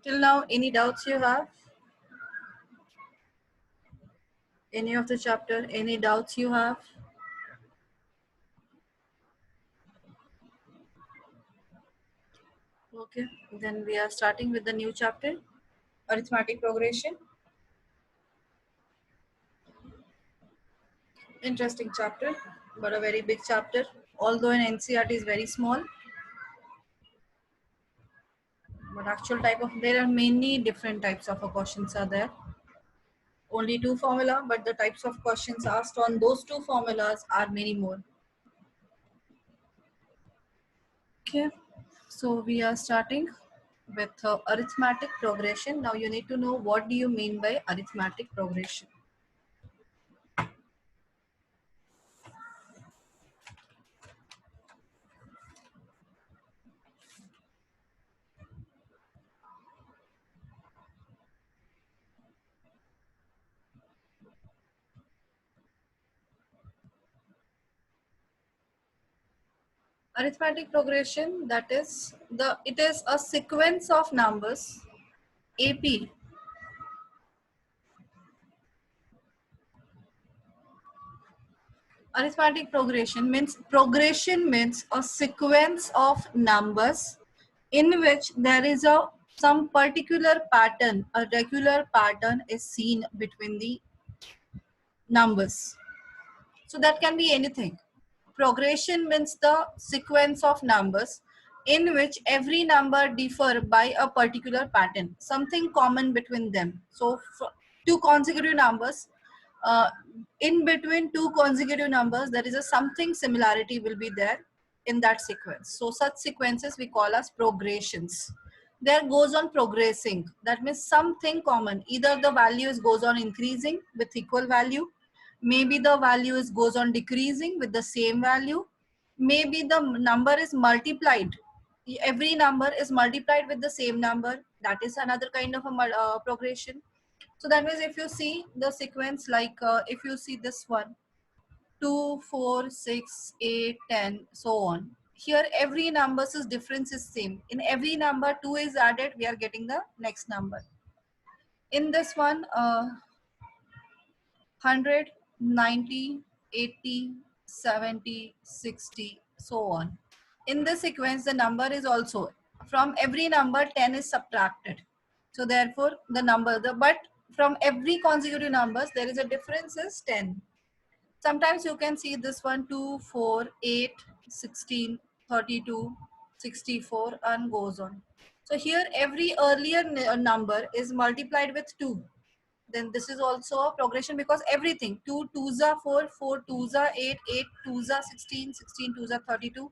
Till now, any doubts you have? Any of the chapter? Any doubts you have? Okay, then we are starting with the new chapter, arithmetic progression. Interesting chapter, but a very big chapter. Although in NCERT is very small, but actual type of, there are many different types of questions are there. Only two formula, but the types of questions asked on those two formulas are many more. Okay, so we are starting with arithmetic progression. Now you need to know what do you mean by arithmetic progression. Arithmetic progression, that is it is a sequence of numbers, AP. Arithmetic progression means a sequence of numbers in which there is some particular pattern, a regular pattern is seen between the numbers. So that can be anything. Progression means the sequence of numbers in which every number differ by a particular pattern, something common between them. So two consecutive numbers, uh, in between two consecutive numbers, there is a something similarity will be there in that sequence. So such sequences we call as progressions. There goes on progressing. That means something common. Either the values goes on increasing with equal value, maybe the value goes on decreasing with the same value, maybe the number is multiplied, every number is multiplied with the same number, that is another kind of a progression. So that means if you see the sequence, like if you see this one, 2 4 6 8 10 so on, here every numbers is difference is same, in every number 2 is added, we are getting the next number. In this one 100, 90, 80, 70, 60, so on. In this sequence, the number is also, from every number 10 is subtracted. So therefore, the number, but from every consecutive numbers, there is a difference is 10. Sometimes you can see this one 2, 4, 8, 16, 32, 64 and goes on. So here every earlier number is multiplied with 2. Then this is also a progression because everything 2 2s are 4, 4 2s are 8, 8 2s are 16, 16 2s are 32,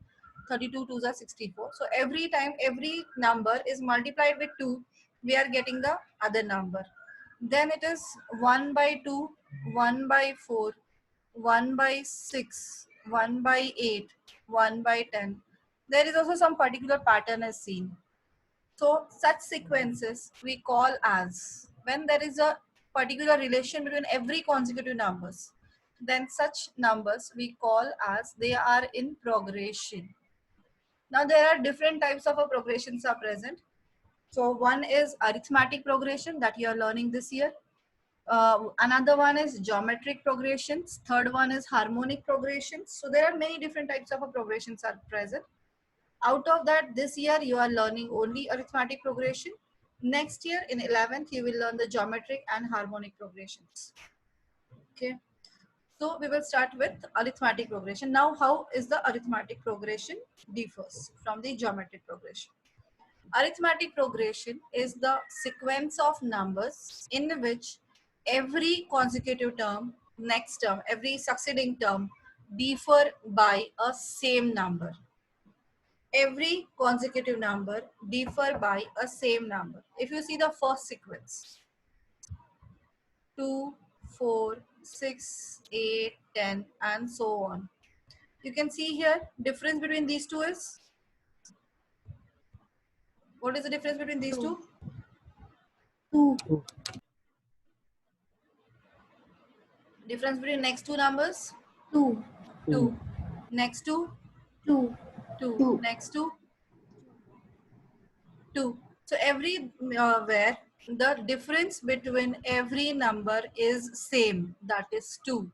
32 2s are 64. So every time every number is multiplied with 2, we are getting the other number. Then it is 1 by 2, 1 by 4, 1 by 6, 1 by 8, 1 by 10. There is also some particular pattern as seen. So such sequences we call as, when there is a particular relation between every consecutive numbers, then such numbers we call as they are in progression. Now there are different types of progressions are present. So one is arithmetic progression that you are learning this year. Another one is geometric progressions. Third one is harmonic progressions. So there are many different types of progressions are present. Out of that, this year you are learning only arithmetic progression. Next year in 11th, you will learn the geometric and harmonic progressions. Okay. So we will start with arithmetic progression. Now, how is the arithmetic progression differs from the geometric progression? Arithmetic progression is the sequence of numbers in which every consecutive term, next term, every succeeding term differ by a same number. Every consecutive number differ by a same number. If you see the first sequence, 2, 4, 6, 8, 10 and so on. You can see here difference between these two is, what is the difference between these two? 2. Difference between next two numbers? 2. 2. Next two? 2. 2. 2. Next two? 2. So every where the difference between every number is same, that is 2,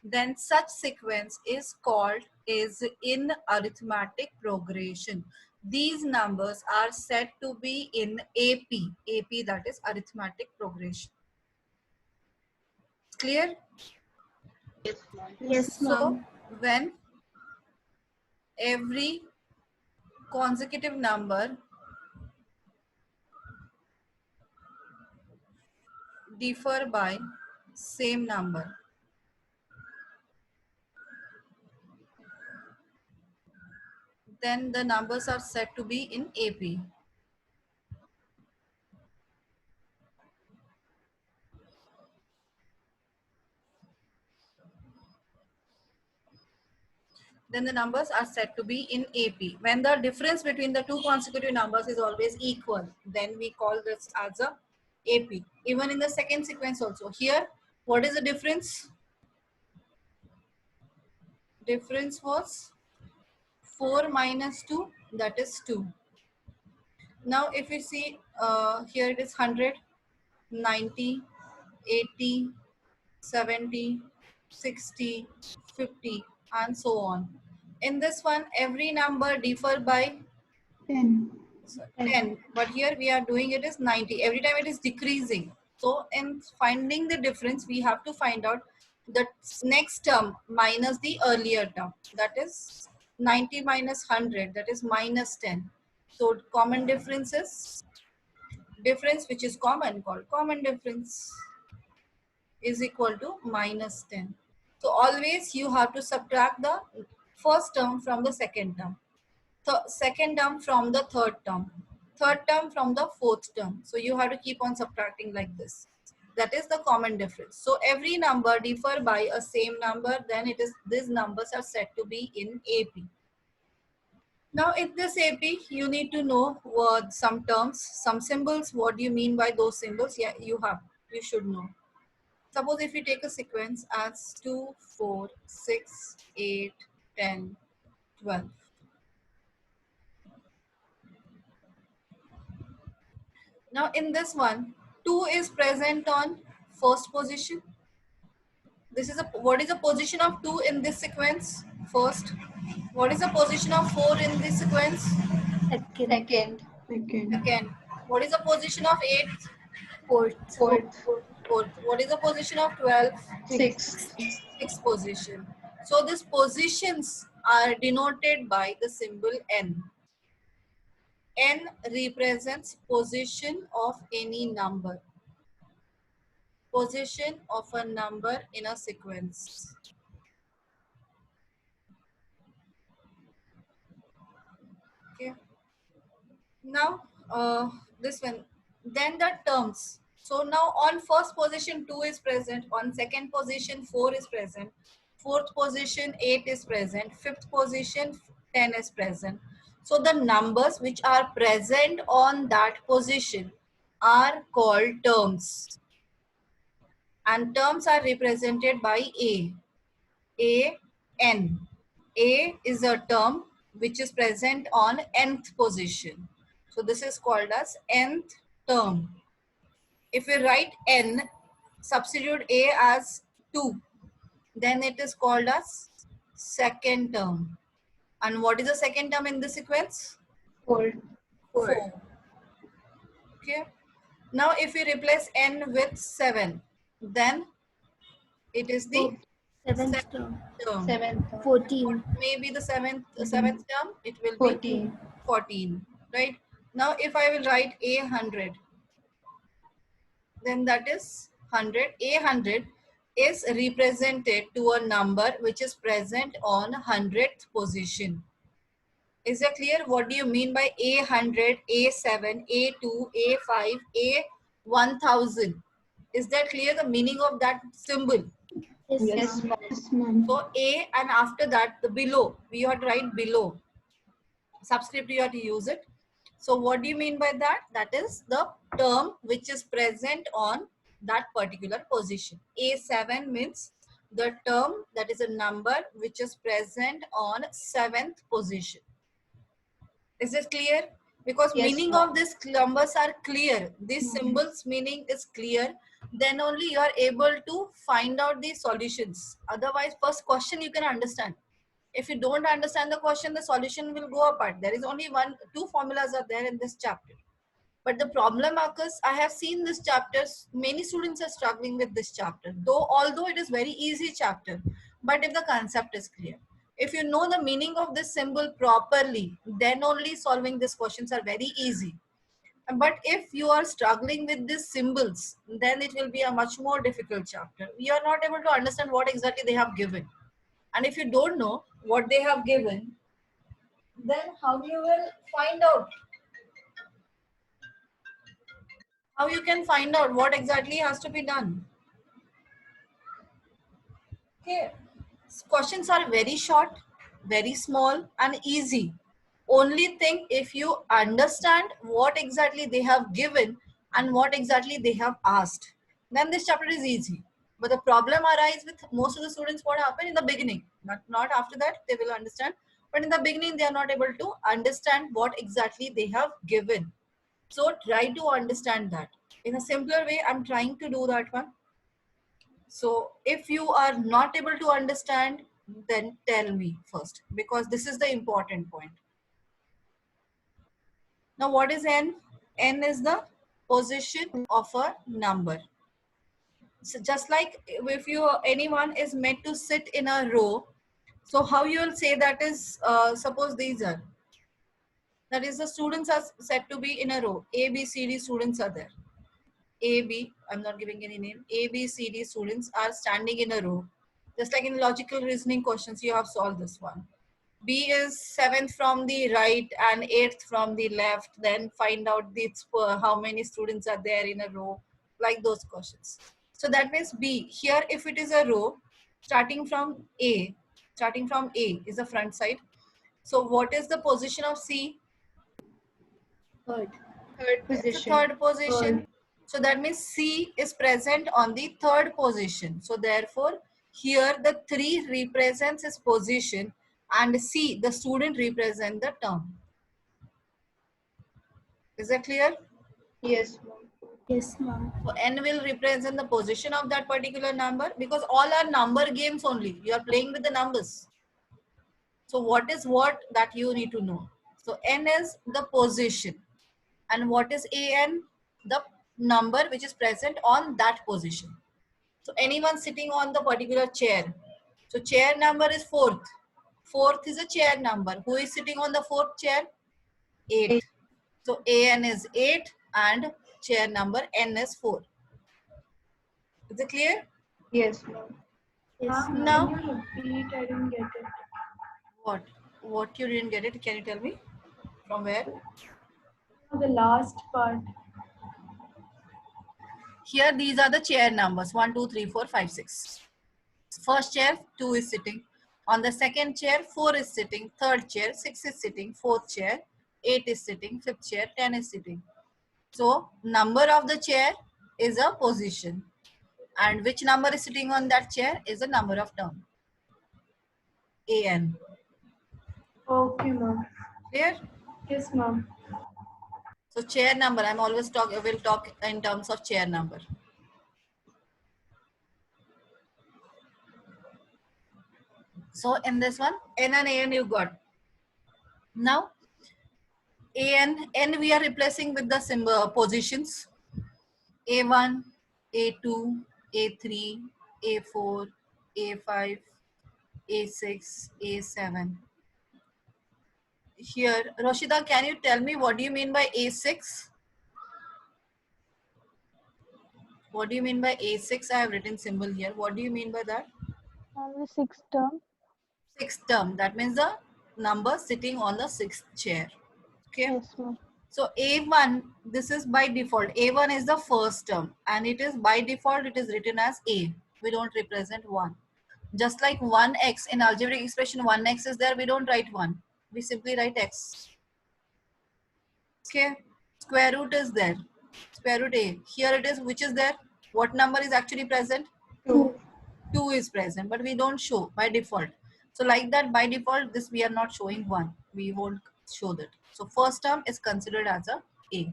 then such sequence is called is in arithmetic progression. These numbers are said to be in AP, that is arithmetic progression. Clear? Yes, So ma'am. when every consecutive number differ by same number, then the numbers are said to be in AP. Then the numbers are said to be in AP. When the difference between the two consecutive numbers is always equal, then we call this as a AP. Even in the second sequence also. Here, what is the difference? Difference was 4 minus 2, that is 2. Now if we see, here it is 100, 90, 80, 70, 60, 50, and so on. In this one, every number differ by 10. 10, but here we are doing it is 90. Every time it is decreasing. So in finding the difference, we have to find out the next term minus the earlier term. That is 90 minus 100, that is minus 10. So common difference is difference which is common, called common difference, is equal to minus 10. So always you have to subtract the first term from the second term. Second term from the third term from the fourth term. So you have to keep on subtracting like this. That is the common difference. So every number differ by a same number, then it is these numbers are said to be in AP. Now in this AP, you need to know some terms, some symbols. What do you mean by those symbols? Yeah, you should know. Suppose if you take a sequence as 2, 4, 6, 8, 10, 12. Now in this one, 2 is present on first position. This is what is the position of 2 in this sequence? First. What is the position of 4 in this sequence? Second. Second. Second. What is the position of 8? Fourth. Fourth. What is the position of 12? Sixth. Sixth position. So these positions are denoted by the symbol N. N represents position of any number. Position of a number in a sequence. Okay. Now, this one. Then the terms. So now on first position 2 is present. On second position 4 is present. Fourth position 8 is present. Fifth position 10 is present. So the numbers which are present on that position are called terms. And terms are represented by A. A, N. A is a term which is present on nth position. So this is called as nth term. If we write n, substitute A as 2, then it is called as second term. And what is the second term in this sequence? 4. 4. Okay. Now if we replace n with 7, then it is the Seventh seventh term. term. 14. Maybe the seventh term, it will be 14. 14, right? Now if I will write a 100, then that is 100. A 100 is represented to a number which is present on 100th position. Is that clear? What do you mean by a 100, a7, a2, a5, a 1000? Is that clear, the meaning of that symbol? Yes, ma'am. So A, and after that the below, we have to write below. Subscript you have to use it. So what do you mean by that? That is the term which is present on that particular position. A7 means the term, that is a number which is present on 7th position. Is it clear? Because Yes, meaning ma'am. of these numbers are clear, these symbols meaning is clear, then only you are able to find out the solutions. Otherwise, first question you can understand. If you don't understand the question, the solution will go apart. There is only two formulas are there in this chapter. But the problem occurs, I have seen this chapters, many students are struggling with this chapter, although it is very easy chapter, but if the concept is clear. If you know the meaning of this symbol properly, then only solving these questions are very easy. But if you are struggling with these symbols, then it will be a much more difficult chapter. You are not able to understand what exactly they have given. And if you don't know what they have given, then how you will find out? How you can find out what exactly has to be done? Okay. Questions are very short, very small and easy. Only thing, if you understand what exactly they have given and what exactly they have asked, then this chapter is easy. But the problem arises with most of the students, what happened in the beginning, not after that they will understand, but in the beginning they are not able to understand what exactly they have given. So try to understand that. In a simpler way, I'm trying to do that one. So if you are not able to understand, then tell me first, because this is the important point. Now what is n? N is the position of a number. So just like if anyone is meant to sit in a row, so how you will say that is, suppose these are, that is the students are said to be in a row. A, B, C, D students are there. A, B, I'm not giving any name, A, B, C, D students are standing in a row. Just like in logical reasoning questions, you have solved this one. B is 7th from the right and 8th from the left. Then find out how many students are there in a row, like those questions. So that means B. Here, if it is a row, starting from A is the front side. So what is the position of C? Third. Third It's the position. third position. So that means C is present on the third position. So therefore, here the 3 represents its position and C, the student, represent the term. Is that clear? Yes, ma'am. Yes, ma'am. So N will represent the position of that particular number, because all are number games only. You are playing with the numbers. So what is what that you need to know? So N is the position. And what is AN? The number which is present on that position. So anyone sitting on the particular chair. So chair number is 4th. 4th is a chair number. Who is sitting on the 4th chair? 8. So AN is 8 and chair number N is 4. Is it clear? Yes, ma'am. Yes, ma'am. Now, Can you repeat? I didn't get it. what? What you didn't get it? Can you tell me? From where? The last part. Here, these are the chair numbers 1, 2, 3, 4, 5, 6. First chair, 2 is sitting. On the second chair, 4 is sitting. Third chair, 6 is sitting. Fourth chair, 8 is sitting. Fifth chair, 10 is sitting. So, number of the chair is a position. And which number is sitting on that chair is the number of term. AN. Okay, ma'am. Clear? Yes, ma'am. So, chair number, I'm always will talk in terms of chair number. So, in this one, N and AN you got. Now, N we are replacing with the symbol positions. A1, A2, A3, A4, A5, A6, A7. Here, Roshida, can you tell me what do you mean by A6? What do you mean by A6? I have written symbol here. What do you mean by that? The sixth term. Sixth term. That means the number sitting on the sixth chair. Okay. Yes, ma'am. So A1, this is by default. A1 is the first term and it is by default, it is written as A. We don't represent 1. Just like 1x in algebraic expression, 1x is there, we don't write 1. We simply write x. Okay. Square root is there. Square root A. Here it is, which is there? What number is actually present? 2. 2 is present, but we don't show by default. So like that, by default, this we are not showing 1. We won't show that. So first term is considered as a.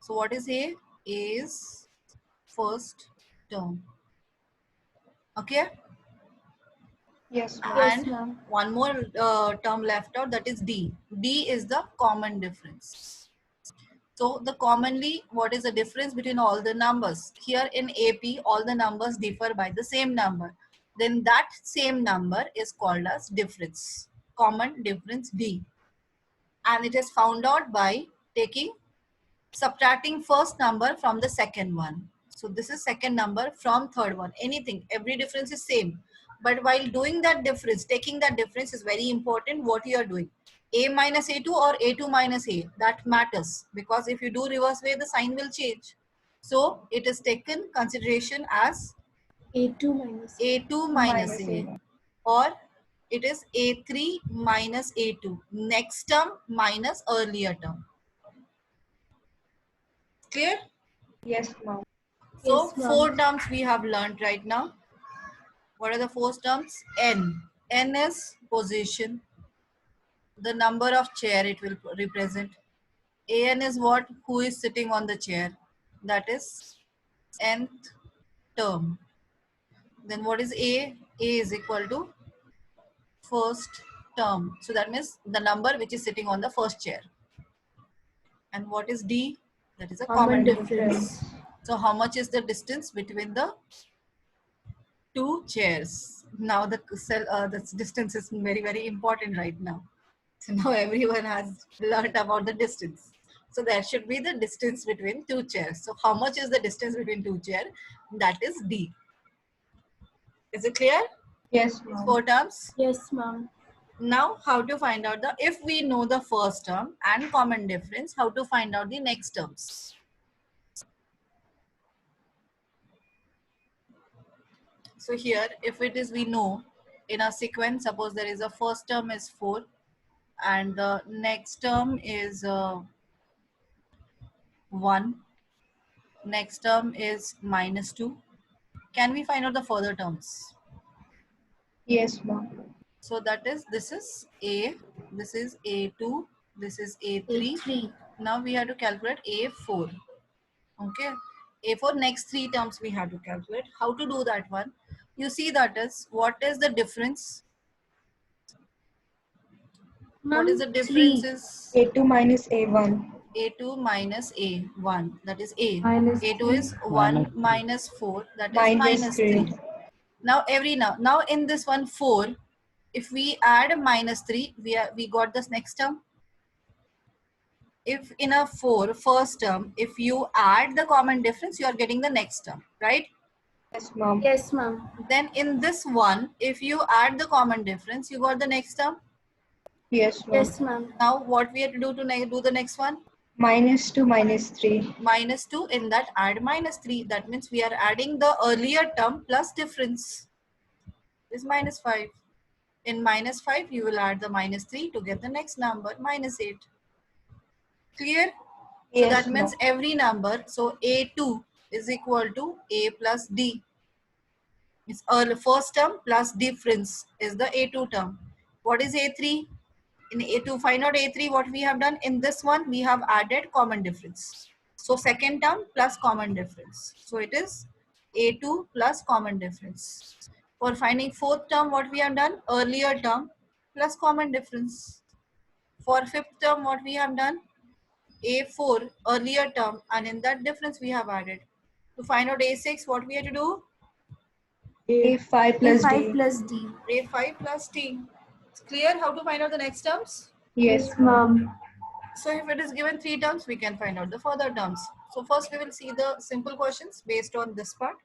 So what is A? A is first term. Okay. Yes, And ma'am. one more term left out, that is D. D is the common difference. So the commonly, what is the difference between all the numbers? Here in AP, all the numbers differ by the same number. Then that same number is called as difference. Common difference D. And it is found out by subtracting first number from the second one. So this is second number from third one. Anything, every difference is same. But while doing that difference, taking that difference is very important. What you are doing, A minus A2 or A2 minus A, that matters, because if you do reverse way, the sign will change. So it is taken consideration as A2 minus A2 minus A, or it is A3 minus A2, next term minus earlier term. Clear? Yes, ma'am. So Yes, ma'am. 4 terms we have learned right now. What are the 4 terms? N. N is position, the number of chair it will represent. An is what? Who is sitting on the chair. That is nth term. Then what is A? A is equal to first term. So that means the number which is sitting on the first chair. And what is D? That is a common difference. So how much is the distance between the 2 chairs? Now the distance is very important right now. So now everyone has learned about the distance. So there should be the distance between 2 chairs. So how much is the distance between 2 chairs? That is D. Is it clear? Yes, These ma'am. 4 terms. Yes, ma'am. Now how to find out if we know the first term and common difference, how to find out the next terms? So here, if it is, we know in a sequence, suppose there is a first term is 4 and the next term is 1, next term is -2. Can we find out the further terms? Yes, ma'am. So that is, this is A, this is A2, this is A3. A3. Now we have to calculate A4. Okay. A4, next 3 terms we have to calculate. How to do that one? You see, that is, what is the difference? What is the difference? Is A2 minus A1. A2 minus A1, that is A. Minus A2 3. is 1 minus 4, that is Minus -3. 3. Now in this one 4, if we add -3, we got this next term. If in a 4 first term, if you add the common difference, you are getting the next term, right? Yes, ma'am. Yes, ma'am. Then in this one, if you add the common difference, you got the next term. Yes, ma'am. Yes, ma'am. Now what we have to do to do the next one? -2 minus 3. -2, in that add -3. That means we are adding the earlier term plus difference. Is -5. In -5, you will add the -3 to get the next number, -8. Clear? So Yes, that ma'am. means every number, so A2 is equal to A plus D. It's first term plus difference is the A2 term. What is A3? In A2, find out A3, what we have done in this one, we have added common difference. So second term plus common difference. So it is A2 plus common difference. For finding fourth term, what we have done? Earlier term plus common difference. For fifth term, what we have done? A4 earlier term, and in that difference we have added. To find out A6, what we have to do? A5 plus A5 D. plus D. A5 plus T. It's clear how to find out the next terms? Yes, Yes, ma'am. So if it is given 3 terms, we can find out the further terms. So first we will see the simple questions based on this part.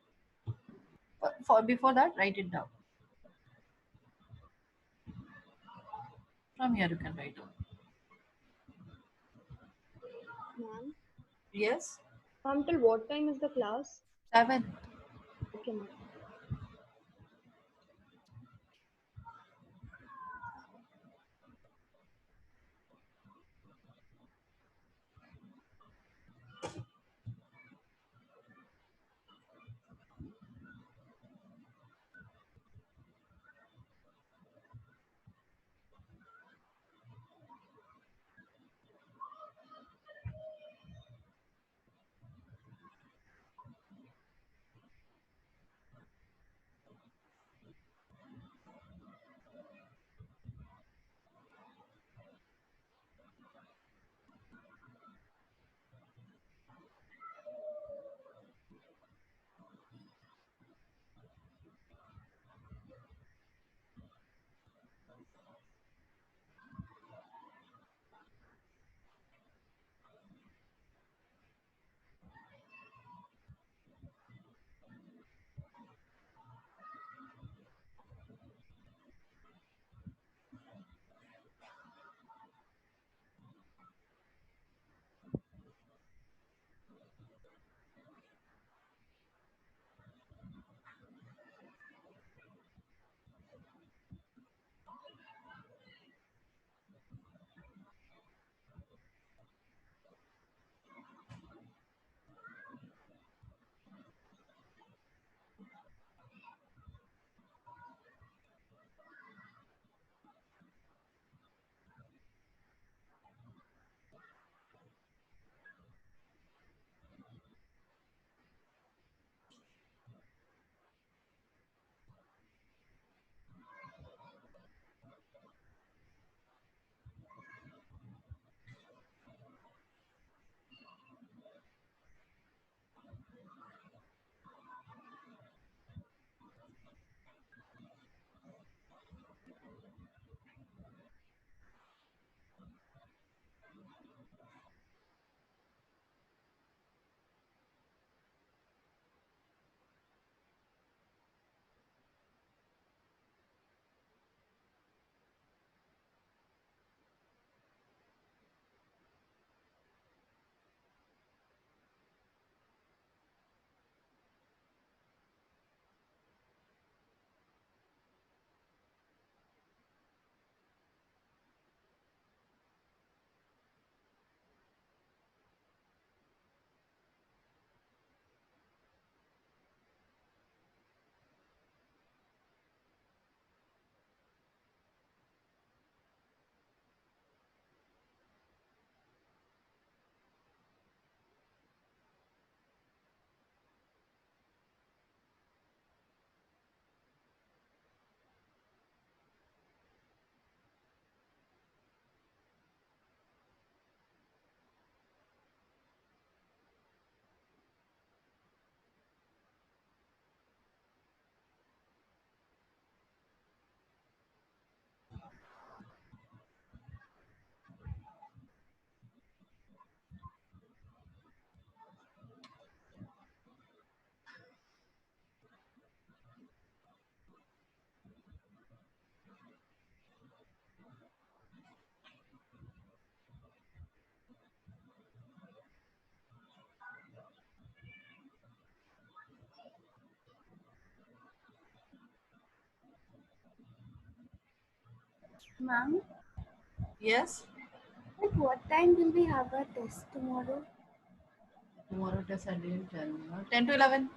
Before that, write it down. From here you can write down. Ma'am, Yes? till what time is the class? 7. Okay, ma'am. Ma'am, Yes. at what time will we have our test tomorrow? Tomorrow test I didn't tell you. 10 to 11.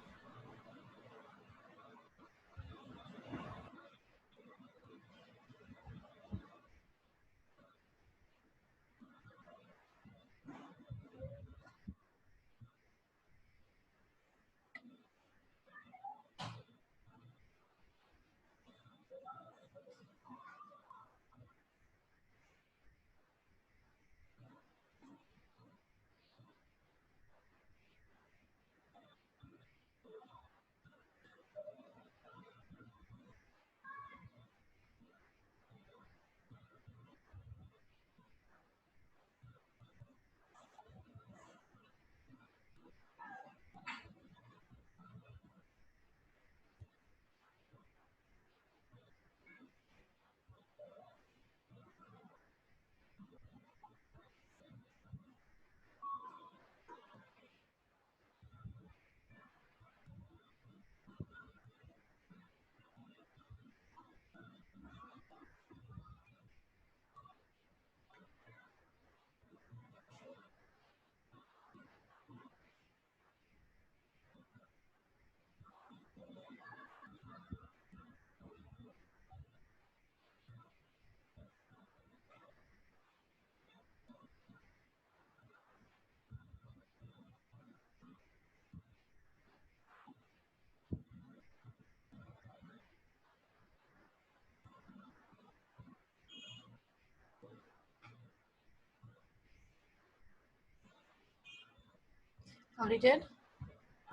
Completed?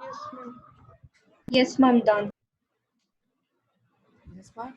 Yes, ma'am. Yes, ma'am, done. This part.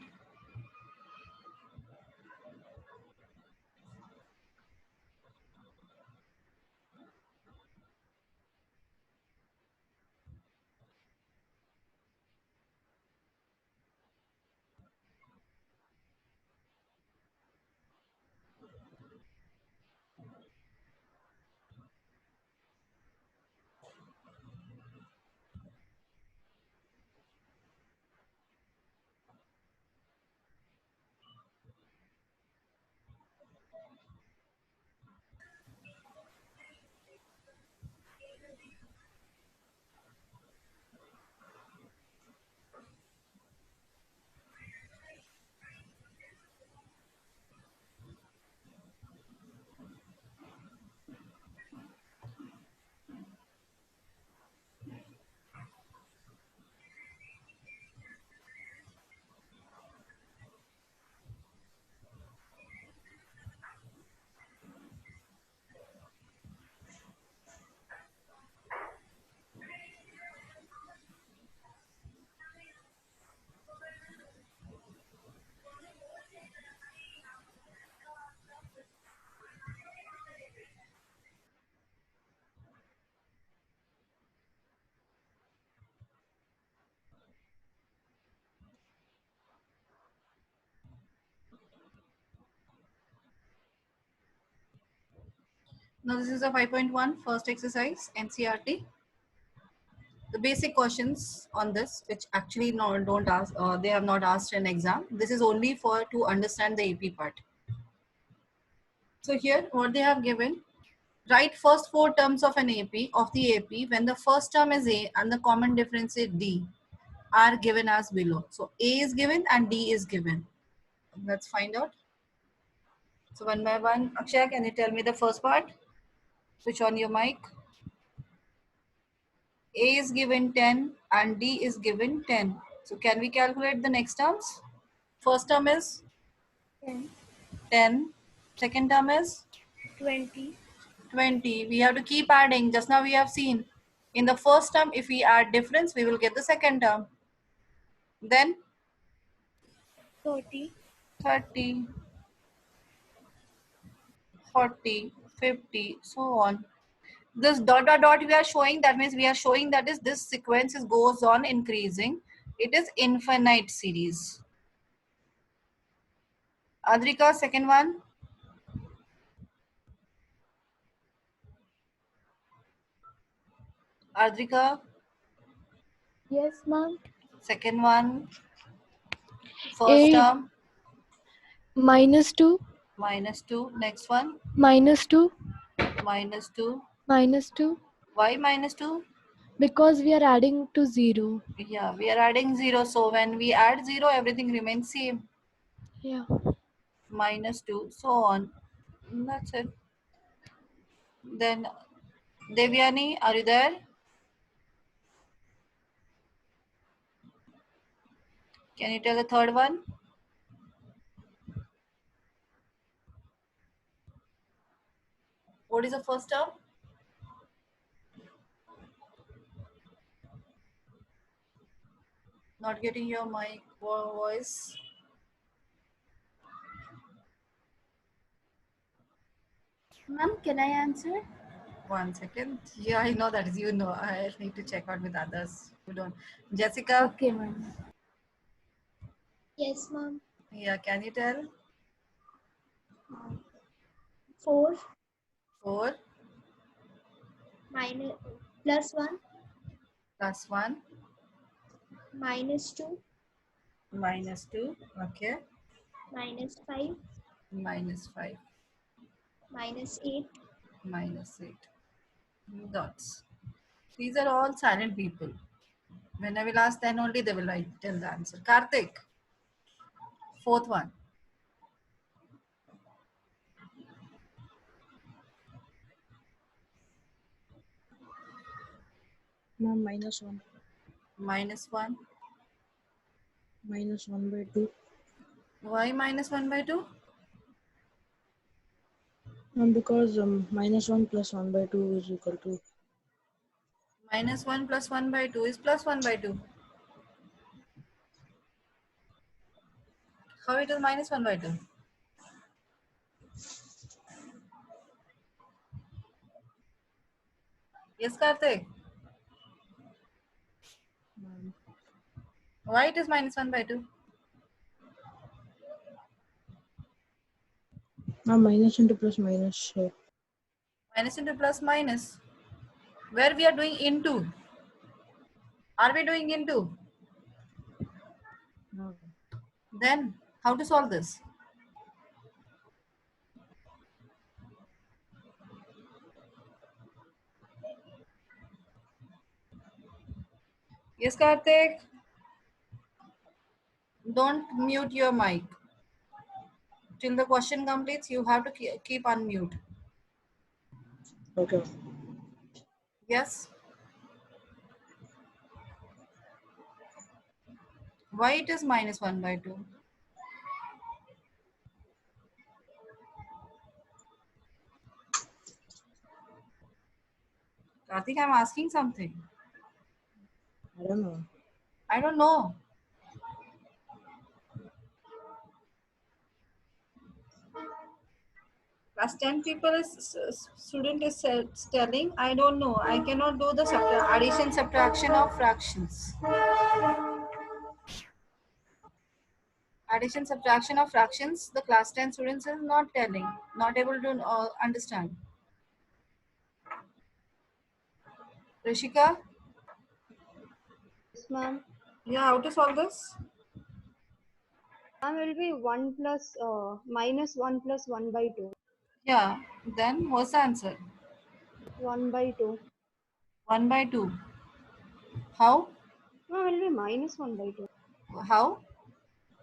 Now this is a 5.1 first exercise NCRT. The basic questions on this, which actually don't ask, they have not asked in exam. This is only for to understand the AP part. So here, what they have given, write first four terms of an AP of the AP when the first term is A and the common difference is D are given as below. So A is given and D is given. Let's find out. So one by one, Akshay, can you tell me the first part? Switch on your mic. A is given 10 and D is given 10. So can we calculate the next terms? First term is 10, 10. Second term is 20, 20. We have to keep adding. Just now we have seen. In the first term, if we add difference, we will get the second term. Then 30, 30, 40, 50, so on. This dot dot dot we are showing, that means we are showing that is this sequence is goes on increasing. It is infinite series. Adrika, second one. Adrika, Yes, ma'am. second one. First 8. term. -2, -2. Next one, -2, -2. -2. Why -2? Because we are adding to 0. Yeah, we are adding 0. So when we add 0, everything remains same. Yeah. -2, so on. That's it. Then, Devyani, are you there? Can you tell the third one? What is the first term? Not getting your mic voice. Ma'am, can I answer? 1 second. Yeah, I know that is you know. I need to check out with others who don't. Jessica, Okay, ma'am. Yes, ma'am. yeah, can you tell? 4 4 minus +1 +1 -2 -2. Okay. -5 -5 -8 -8 dots. These are all silent people. When I will ask, then only they will write tell the answer. Karthik, fourth one. Ma'am, -1. -1. -1/2. Why -1/2? Because -1 + 1/2 is equal to -1 + 1/2 is +1/2. How it is -1/2? Yes, Karthik. Why it is -1/2? minus into plus minus. So Minus into plus minus. Where we are doing into? Are we doing into? no. Then how to solve this? Yes, Karthik. Don't mute your mic. Till the question completes, you have to keep unmute. Okay. Yes. Why it is -1/2? Karthik, I'm asking something. I don't know. I don't know. Plus 10 people is student is telling, I don't know. I cannot do the addition subtraction of fractions. Addition subtraction of fractions, the class 10 students is not telling, not able to understand. Rishika, Yes, ma'am. yeah, how to solve this? Ma'am, it will be 1 plus -1 plus 1/2. Yeah, then what's the answer? 1/2. 1/2. How? Ma'am, it will be -1/2. How?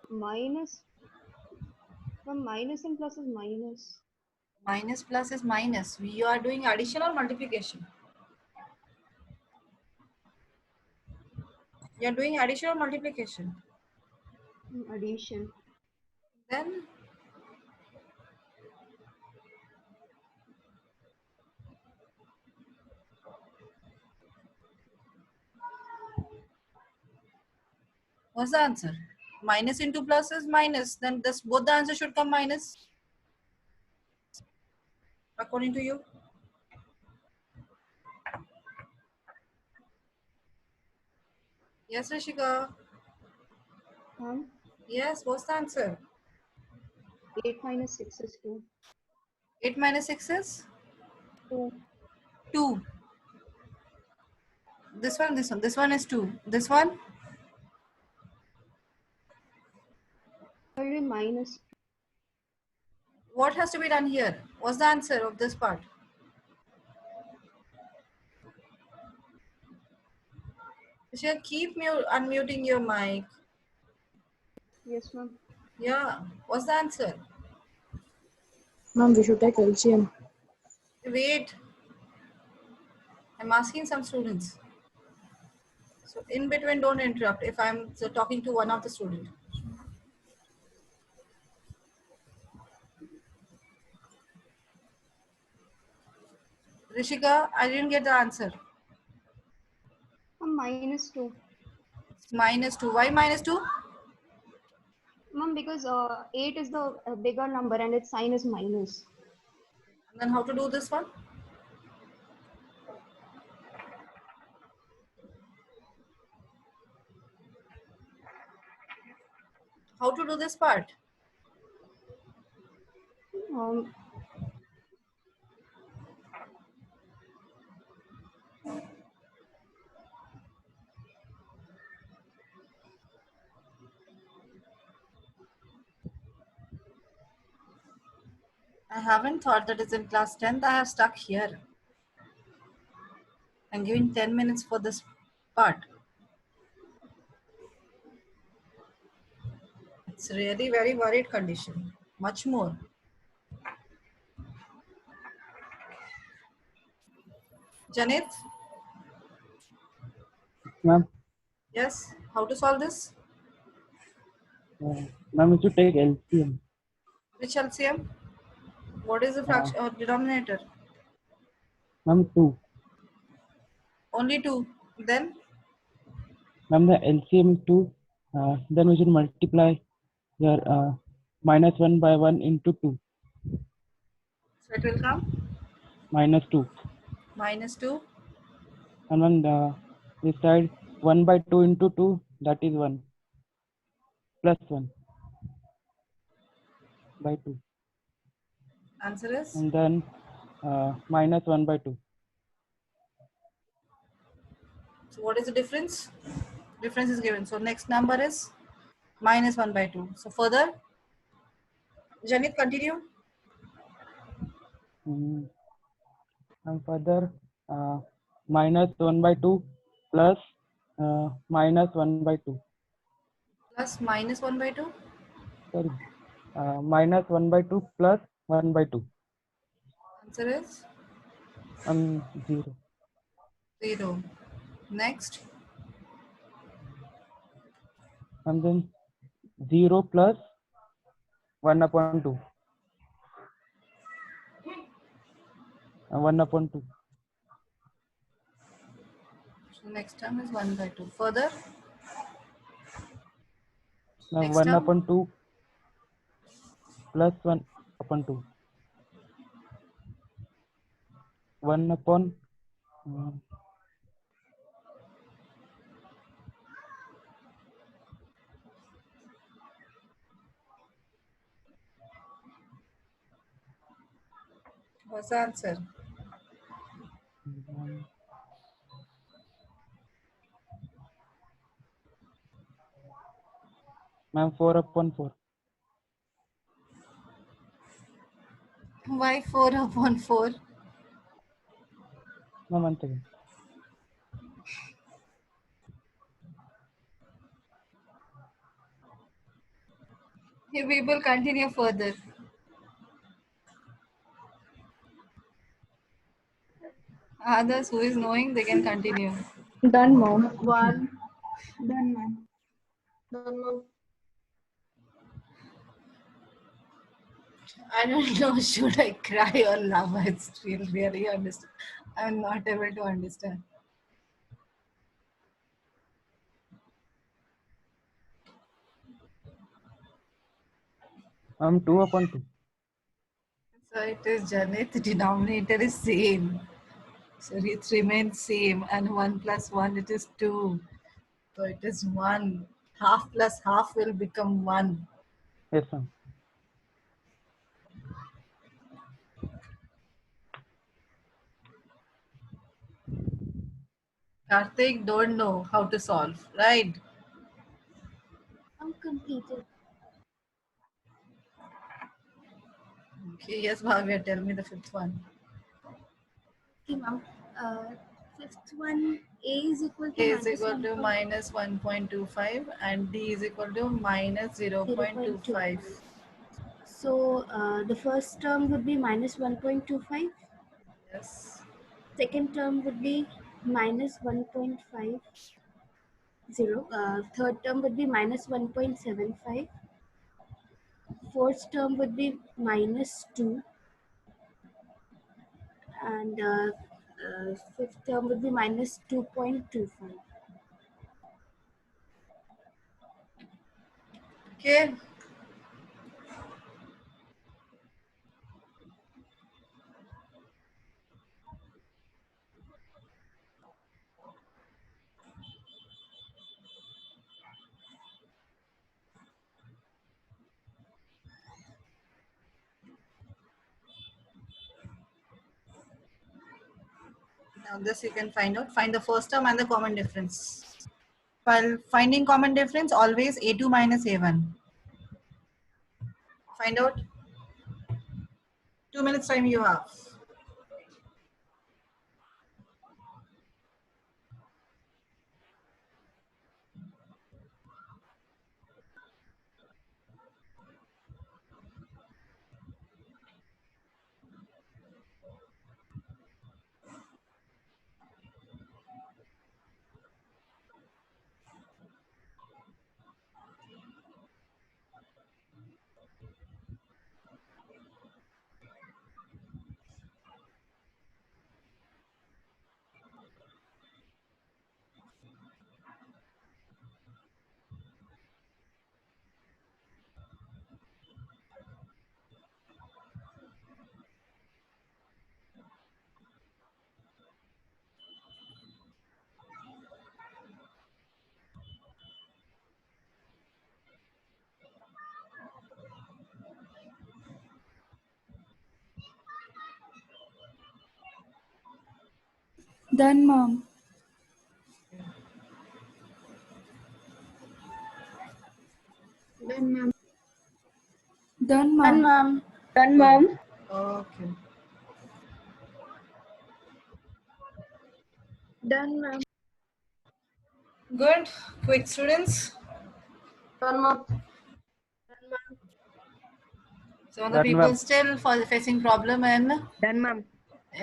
Minus. Ma'am, minus and plus is minus. Minus plus is minus. You are doing addition or multiplication? You are doing addition or multiplication? Addition. Then what's the answer? Minus into plus is minus. Then this both the answer should come minus. According to you. Yes, Rishika. Ma'am, Yes, what's the answer? 8 minus 6 is 2. 8 minus 6 is 2. 2. This one, this one. This one is 2. This one? It will be minus What has to be done here? What's the answer of this part? Rishika, keep unmuting your mic. Yes, ma'am. Yeah. What's the answer? Ma'am, we should take LCM. Wait. I'm asking some students. So in between, don't interrupt if I'm talking to one of the students. Rishika, I didn't get the answer. -2. It's -2. Why -2? Ma'am, because 8 is the bigger number and its sign is minus. And then how to do this one? How to do this part? Um, I haven't thought that it's in class 10th. I have stuck here. I'm giving 10 minutes for this part. It's really very worried condition. Much more. Janit? Ma'am, Yes? How to solve this? ma'am, we should take LCM. Which LCM? What is the fraction or denominator? Ma'am, 2. Only 2. Then Ma'am, the LCM is 2. Then we should multiply your -1 by 1 into 2. so it will come -2. -2. And on this side, 1 by 2 into 2, that is 1. Plus 1 by 2. Answer is? And then -1 by 2. So what is the difference? Difference is given. So next number is -1 by 2. So further, Janit, continue. And further, -1 by 2 plus -1 by 2. Plus -1 by 2. Sorry, -1 by 2 plus 1 by 2. Answer is 0. 0. Next, And then 0 plus 1 upon 2. 1 upon 2. so next term is 1 by 2. Further, Now next 1 term, upon 2 plus 1 upon 2. 1 upon what's the answer? Ma'am, 4 upon 4. Why 4 upon 4? Ma'am, once again. You people continue further. Others who is knowing, they can continue. Done, mom. 1. Done, ma'am. I don't know, should I cry or laugh? I still really understand. I'm not able to understand. Ma'am, 2 upon 2. So it is Janit, the denominator is same. So it remains same, and 1 plus 1, it is 2. So it is 1. Half plus half will become 1. Yes, ma'am. Karthik don't know how to solve, right? I'm completed. Okay, yes, Bhavya, tell me the fifth one. Okay, ma'am. Fifth one, A is equal to A is minus equal to 1.25. minus 1.25 and D is equal to minus 0.25. So the first term would be minus 1.25. Yes. Second term would be minus 1.50. Third term would be minus 1.75. Fourth term would be minus 2. And fifth term would be minus 2.25. Okay. Now this you can find out. Find the first term and the common difference. While finding common difference, always A2 minus A1. Find out. 2 minutes time you have. Done, ma'am. Done, ma'am. Done, Done, ma'am. ma'am. Done, ma'am. Okay. Done, ma'am. Good. Quick, students. Done, ma'am. Some of the Done, people ma'am. still facing problem in. Done, ma'am.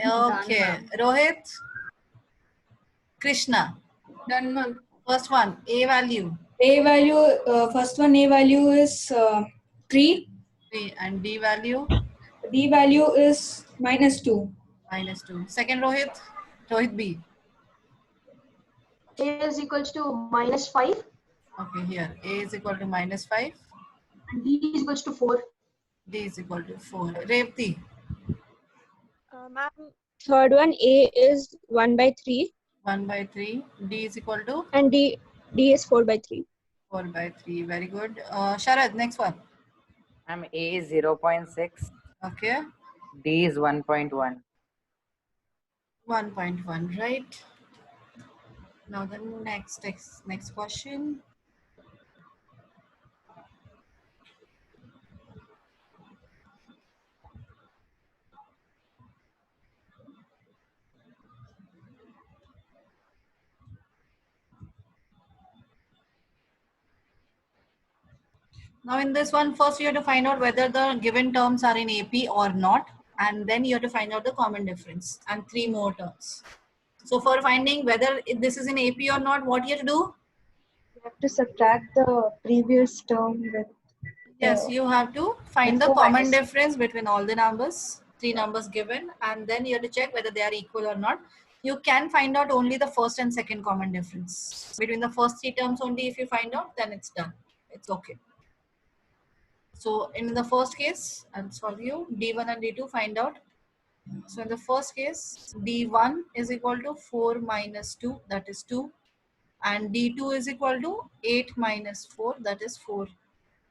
Okay. Rohit. Krishna. Done, ma'am. First one. A value. A value, first one A value is 3. 3 and D value. D value is minus 2. Minus 2. Second Rohit. Rohit B. A is equals to minus 5 Okay, here. A is equal to minus 5. and D is equals to 4. D is equal to 4. Revti. Ma'am, third one A is 1 by 3 1 by 3. D is equal to and D is 4 by 3. 4 by 3. Very good. Sharad, next one. Ma'am, A is 0.6, Okay. D is 1.1. 1.1, right? Now the next question. Now in this one, first you have to find out whether the given terms are in AP or not, and then you have to find out the common difference and 3 more terms. So for finding whether this is in AP or not, what you have to do? You have to subtract the previous term with Yes, you have to find the 4 common minus- difference between all the numbers, 3 numbers given, and then you have to check whether they are equal or not. You can find out only the first and second common difference. Between the first 3 terms only, if you find out, then it's done. It's okay. So in the first case, I'll solve you. D1 and D2 find out. So in the first case, D1 is equal to 4 minus 2, that is 2. And D2 is equal to 8 minus 4, that is 4.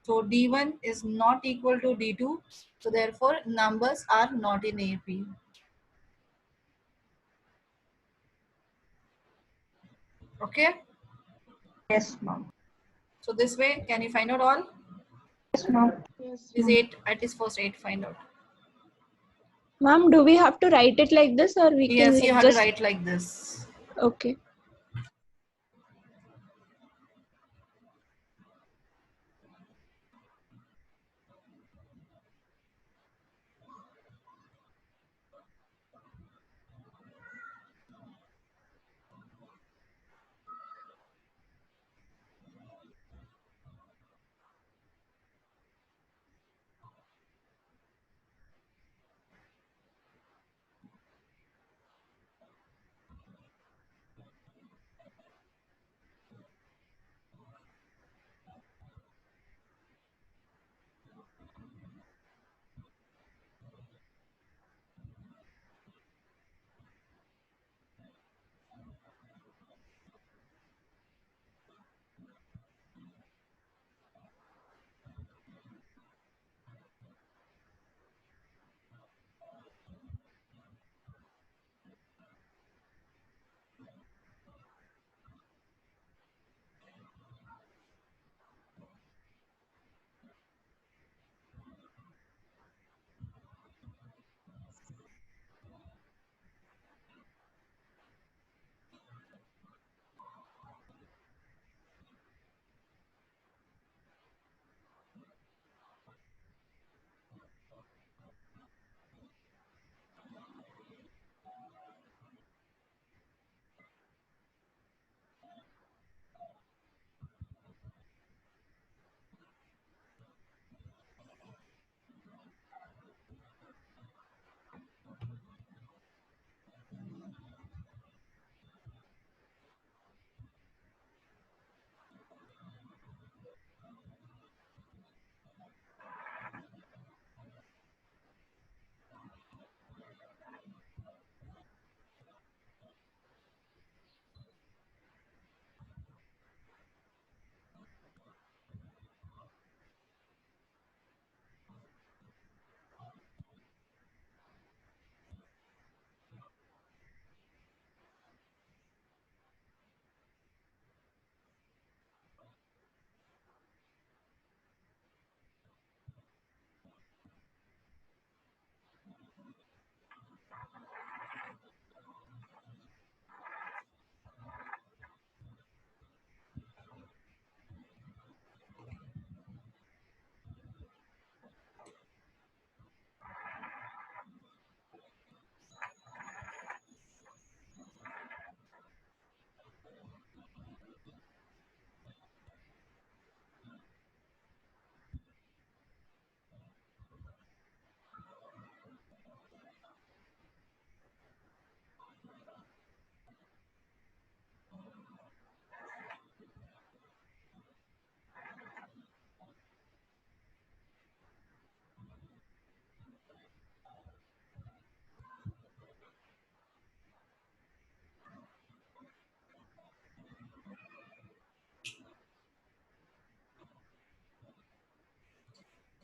So D1 is not equal to D2. So therefore, numbers are not in AP. Okay. Yes, ma'am. So this way, can you find out all? Yes, ma'am. Yes, Is ma'am. 8, at least first 8 find out. Ma'am, do we have to write it like this or we Yes, can you like have just... to write like this. Okay.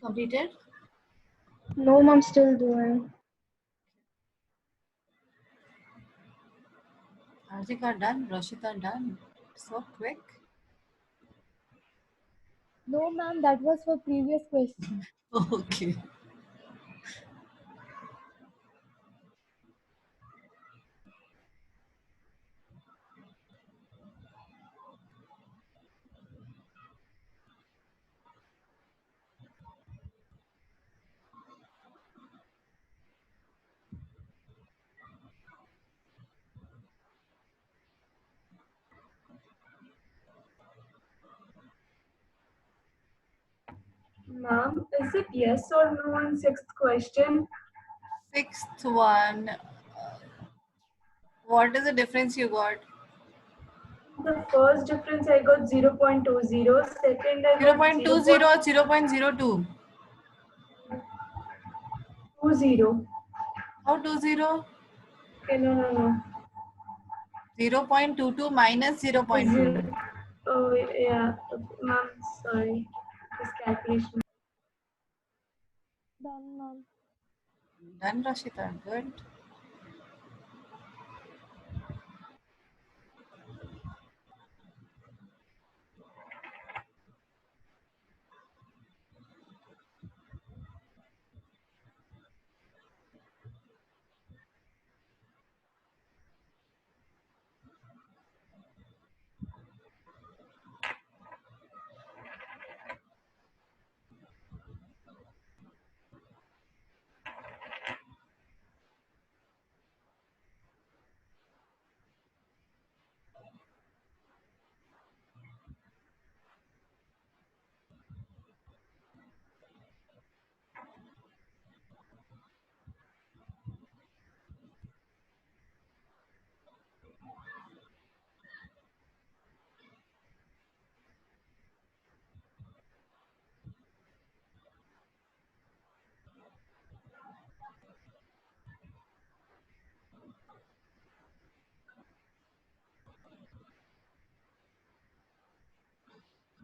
Completed? No, ma'am, still doing. Arjika done? Roshita done? So quick? No, ma'am, that was for previous question. Okay. Ma'am, is it yes or no on sixth question? Sixth one. What is the difference you got? The first difference I got 0.20, second I got 0.20 or 0.02? 0.20. How 20? Okay, no. 0.22 minus 0.2. Oh, yeah. Ma'am, sorry. This calculation. Done, ma'am. Done, Rashita. Good.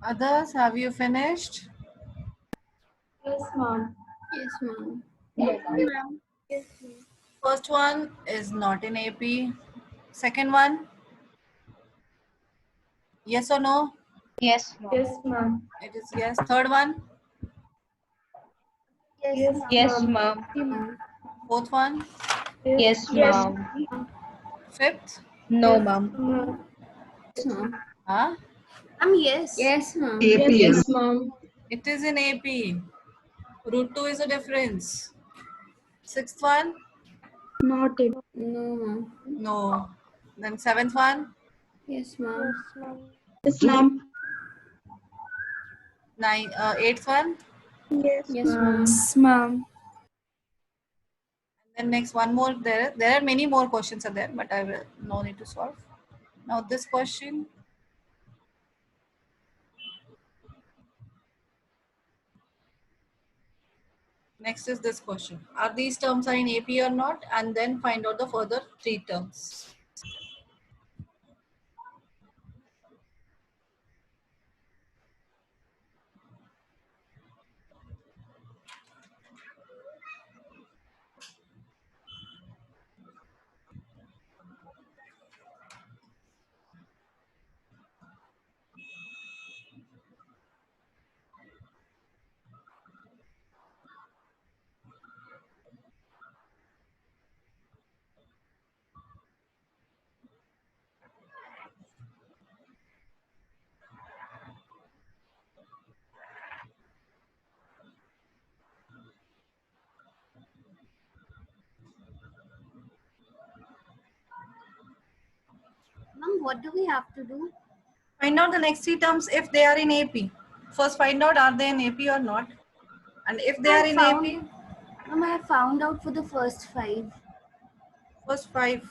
Others, have you finished? Yes, ma'am. Yes, ma'am. Yes. Ma'am. First one is not in AP. Second one, yes or no? Yes, Yes, ma'am. It is yes. Third one, Yes, Yes, ma'am. ma'am. fourth one, Yes, Yes, ma'am. fifth, No, yes, ma'am. ma'am. Yes, ma'am. huh? Yes. Yes, ma'am. Yes, ma'am. It is in AP. Root 2 is a difference. Sixth one, Not it. No, ma'am. no. Then seventh one, Yes, ma'am. Yes, ma'am. eighth one, Yes, Yes, ma'am. ma'am. and then next one more. There are many more questions are there, but I will no need to solve. Now this question. Next is this question. Are these terms are in AP or not? And then find out the further 3 terms. Ma'am, what do we have to do? Find out the next 3 terms if they are in AP. First find out are they in AP or not. And if they are in AP, Ma'am, I found out for the first 5. first 5.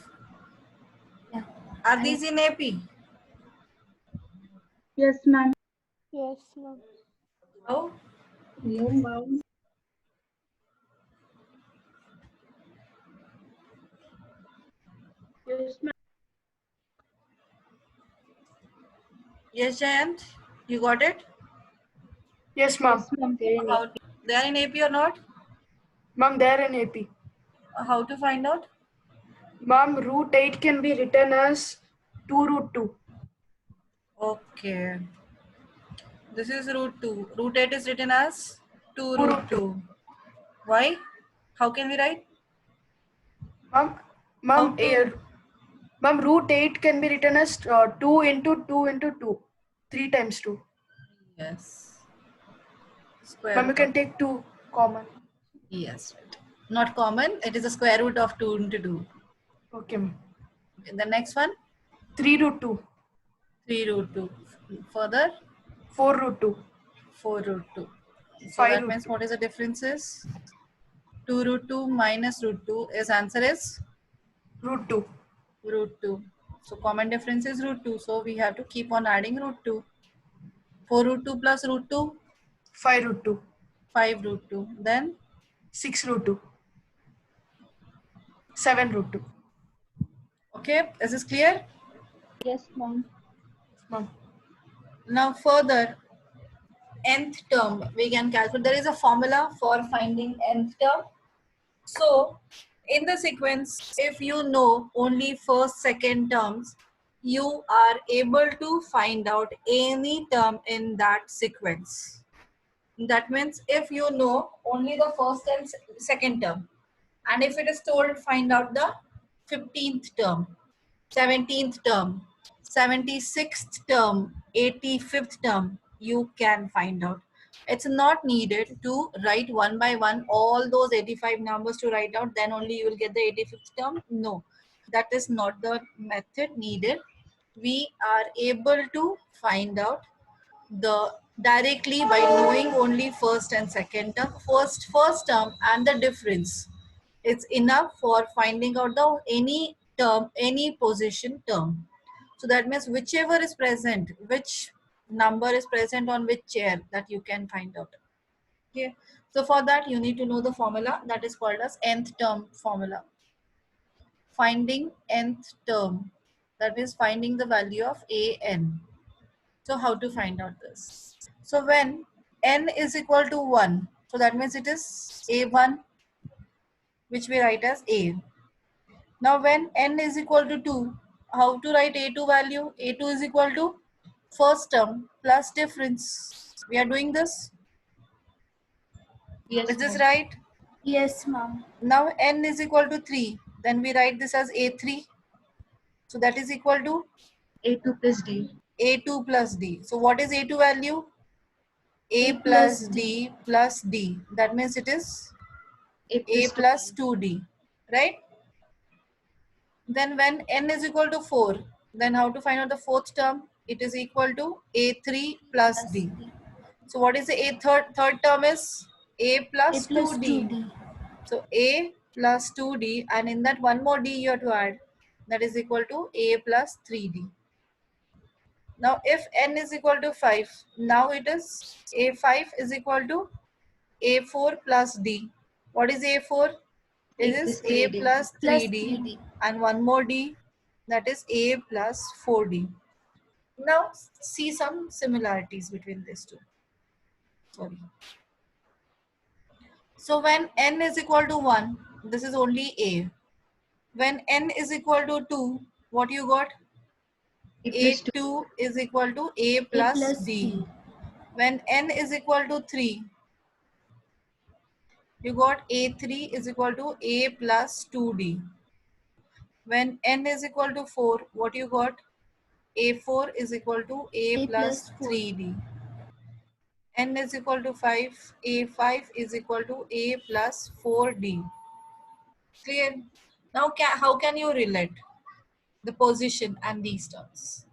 Yeah. Are these in AP? Yes, ma'am. Yes, ma'am. Oh, No, ma'am. Yes, ma'am. yes, Jayant, you got it? Yes, ma'am. How, they are in AP or not? Ma'am, they're in AP. How to find out? Ma'am, root 8 can be written as 2 root 2. Okay. This is root 2. Root 8 is written as 2 2 root root 2. 2. Why? How can we write? Ma'am, How ma'am, to? ma'am, root 8 can be written as 2 into 2 into 2. 3 times 2. Yes. Square Ma'am, you root can of, take 2 common. yes. Not common. It is a square root of 2 into 2. Okay, ma'am. The next one, 3 root 2. 3 root 2. Further, 4 root 2. 4 root 2. So 5 that root means 2. what is the differences? 2 root 2 minus root 2 is answer is Root 2. root 2. So common difference is root 2. So we have to keep on adding root 2. 4 root 2 plus root 2, 5 root 2. 5 root 2. Then 6 root 2. 7 root 2. okay, is this clear? Yes, ma'am. Ma'am. Now further, nth term we can calculate. There is a formula for finding nth term. So in the sequence, if you know only first, second terms, you are able to find out any term in that sequence. That means if you know only the first and second term, and if it is told find out the 15th term, 17th term, 76th term, 85th term, you can find out. It's not needed to write one by one all those 85 numbers to write out, then only you will get the 85th term. No, that is not the method needed. We are able to find out the directly by knowing only first and second term, first term and the difference. It's enough for finding out the any term, any position term. So that means whichever is present, which number is present on which chair, that you can find out. Okay. So for that you need to know the formula that is called as nth term formula. Finding nth term, that is finding the value of an. So how to find out this? So when n is equal to 1, so that means it is a1, which we write as a. Now when n is equal to 2, how to write a2 value? A2 is equal to first term plus difference. We are doing this. Yes, Is this ma'am. right? Yes, ma'am. Now n is equal to 3. Then we write this as a3. So that is equal to A2 plus D. a2 plus d. So what is a2 value? A A plus plus d plus d. That means it is a A plus 2d, right? Then when n is equal to 4, then how to find out the fourth term? It is equal to a3 plus d. So what is the third term is a A plus plus 2d. 2D. So a plus 2d, and in that one more d you have to add. That is equal to a plus 3d. Now if n is equal to 5, now it is a5 is equal to a4 plus d. What is a4? It A is plus a 3D. plus Plus 3d 3D. and one more d, that is a plus 4d. Now see some similarities between these two. Sorry. So when n is equal to 1, this is only a. When n is equal to 2, what you got? A plus 2. a2 is equal to a A plus plus d. D. When n is equal to 3, you got a3 is equal to a plus 2d. When n is equal to 4, what you got? a4 is equal to a A plus plus 4. 3d. N is equal to 5, a5 is equal to a plus 4d. Clear? Now how can you relate the position and these terms?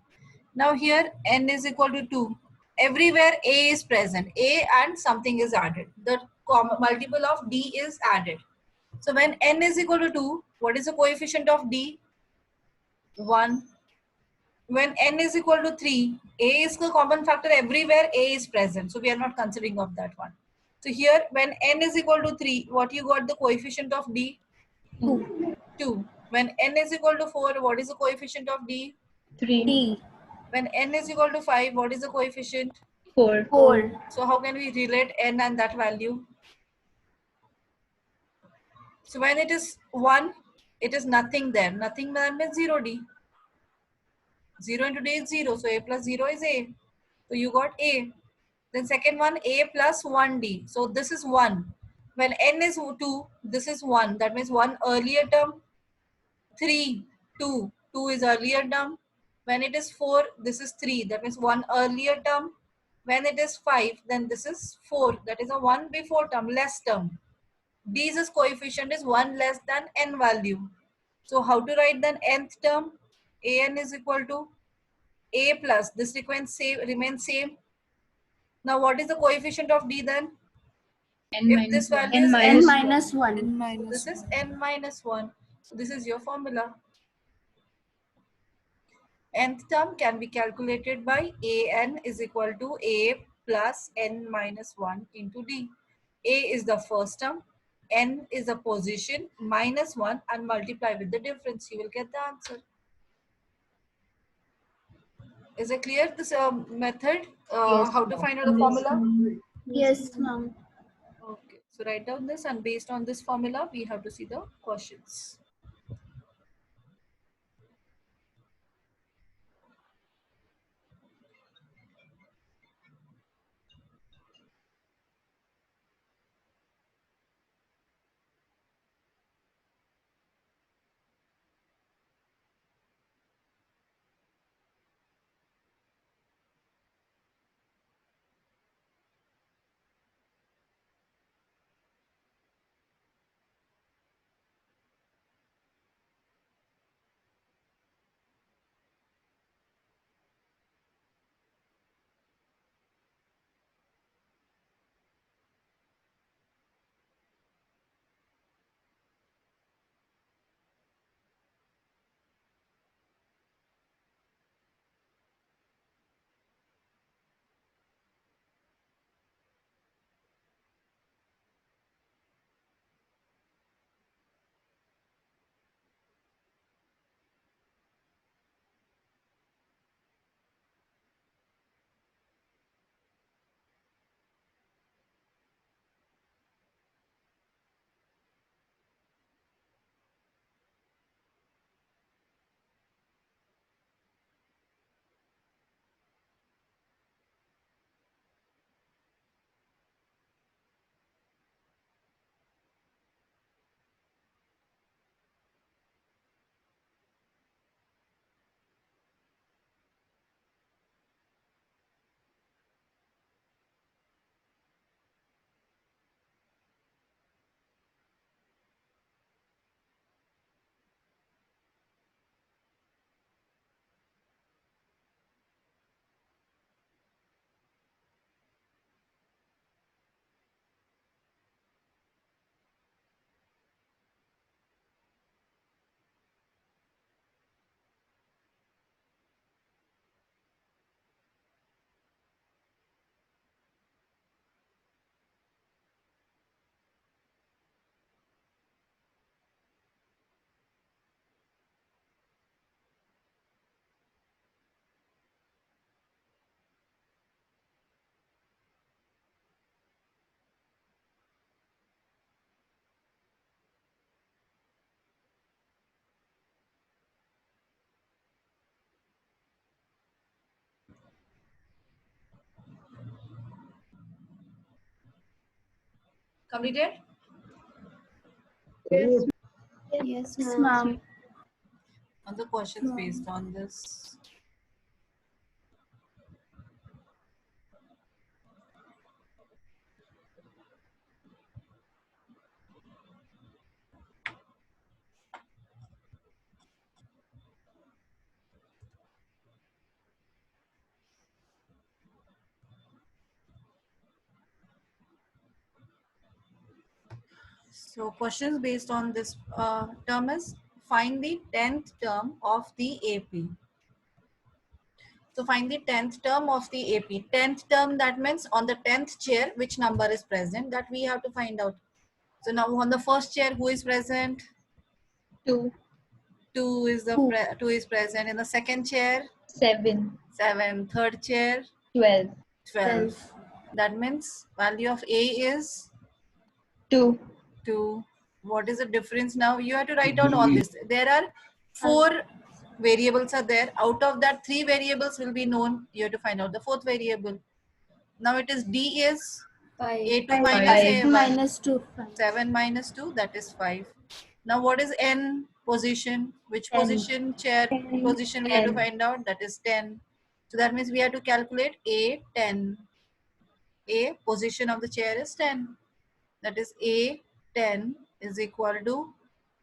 Now here n is equal to 2. Everywhere a is present. A and something is added. The multiple of d is added. So when n is equal to 2, what is the coefficient of d? 1. When n is equal to 3, a is the common factor. Everywhere a is present. So we are not considering of that one. So here when n is equal to 3, what you got the coefficient of d? 2. 2. When n is equal to 4, what is the coefficient of d? 3. D. When n is equal to 5, what is the coefficient? 4. 4. So how can we relate n and that value? So when it is 1, it is nothing there. Nothing there means 0d. 0 into d is 0. So a plus 0 is a. So you got a. Then second one, a plus 1d. So this is 1. When n is 2, this is 1. That means 1 earlier term. 3, 2. 2 is earlier term. When it is 4, this is 3. That means 1 earlier term. When it is 5, then this is 4. That is a 1 before term, less term. D's coefficient is 1 less than n value. So how to write then nth term? An is equal to a plus. This sequence remains same. Now what is the coefficient of d then? N If minus this 1. value N is minus 1. so this is n minus 1. So this is your formula. Nth term can be calculated by an is equal to a plus n minus 1 into d. A is the first term, n is the position, minus 1 and multiply with the difference. You will get the answer. Is it clear this method? Yes, How to find out the formula? Yes, ma'am. Okay, so write down this, and based on this formula, we have to see the questions. Completed? Yes. Yes, ma'am. Other questions based on this. So questions based on this term is find the 10th term of the AP. So find the 10th term of the AP. 10th term, that means on the 10th chair, which number is present, that we have to find out. So now on the first chair, who is present? 2, 2 is the 2 is present. In the second chair, 7, 7. Third chair, 12, 12. That means value of A is 2, 2. What is the difference now? You have to write down all this. There are 4 variables are there. Out of that, 3 variables will be known. You have to find out the 4th variable. Now it is D is 5. A2 minus A1. Minus 2. 7 minus 2, that is 5. Now what is N position? Which 10. position, chair position we have to 10. find out? That is 10. So that means we have to calculate A10. A position of the chair is 10. That is A10 is equal to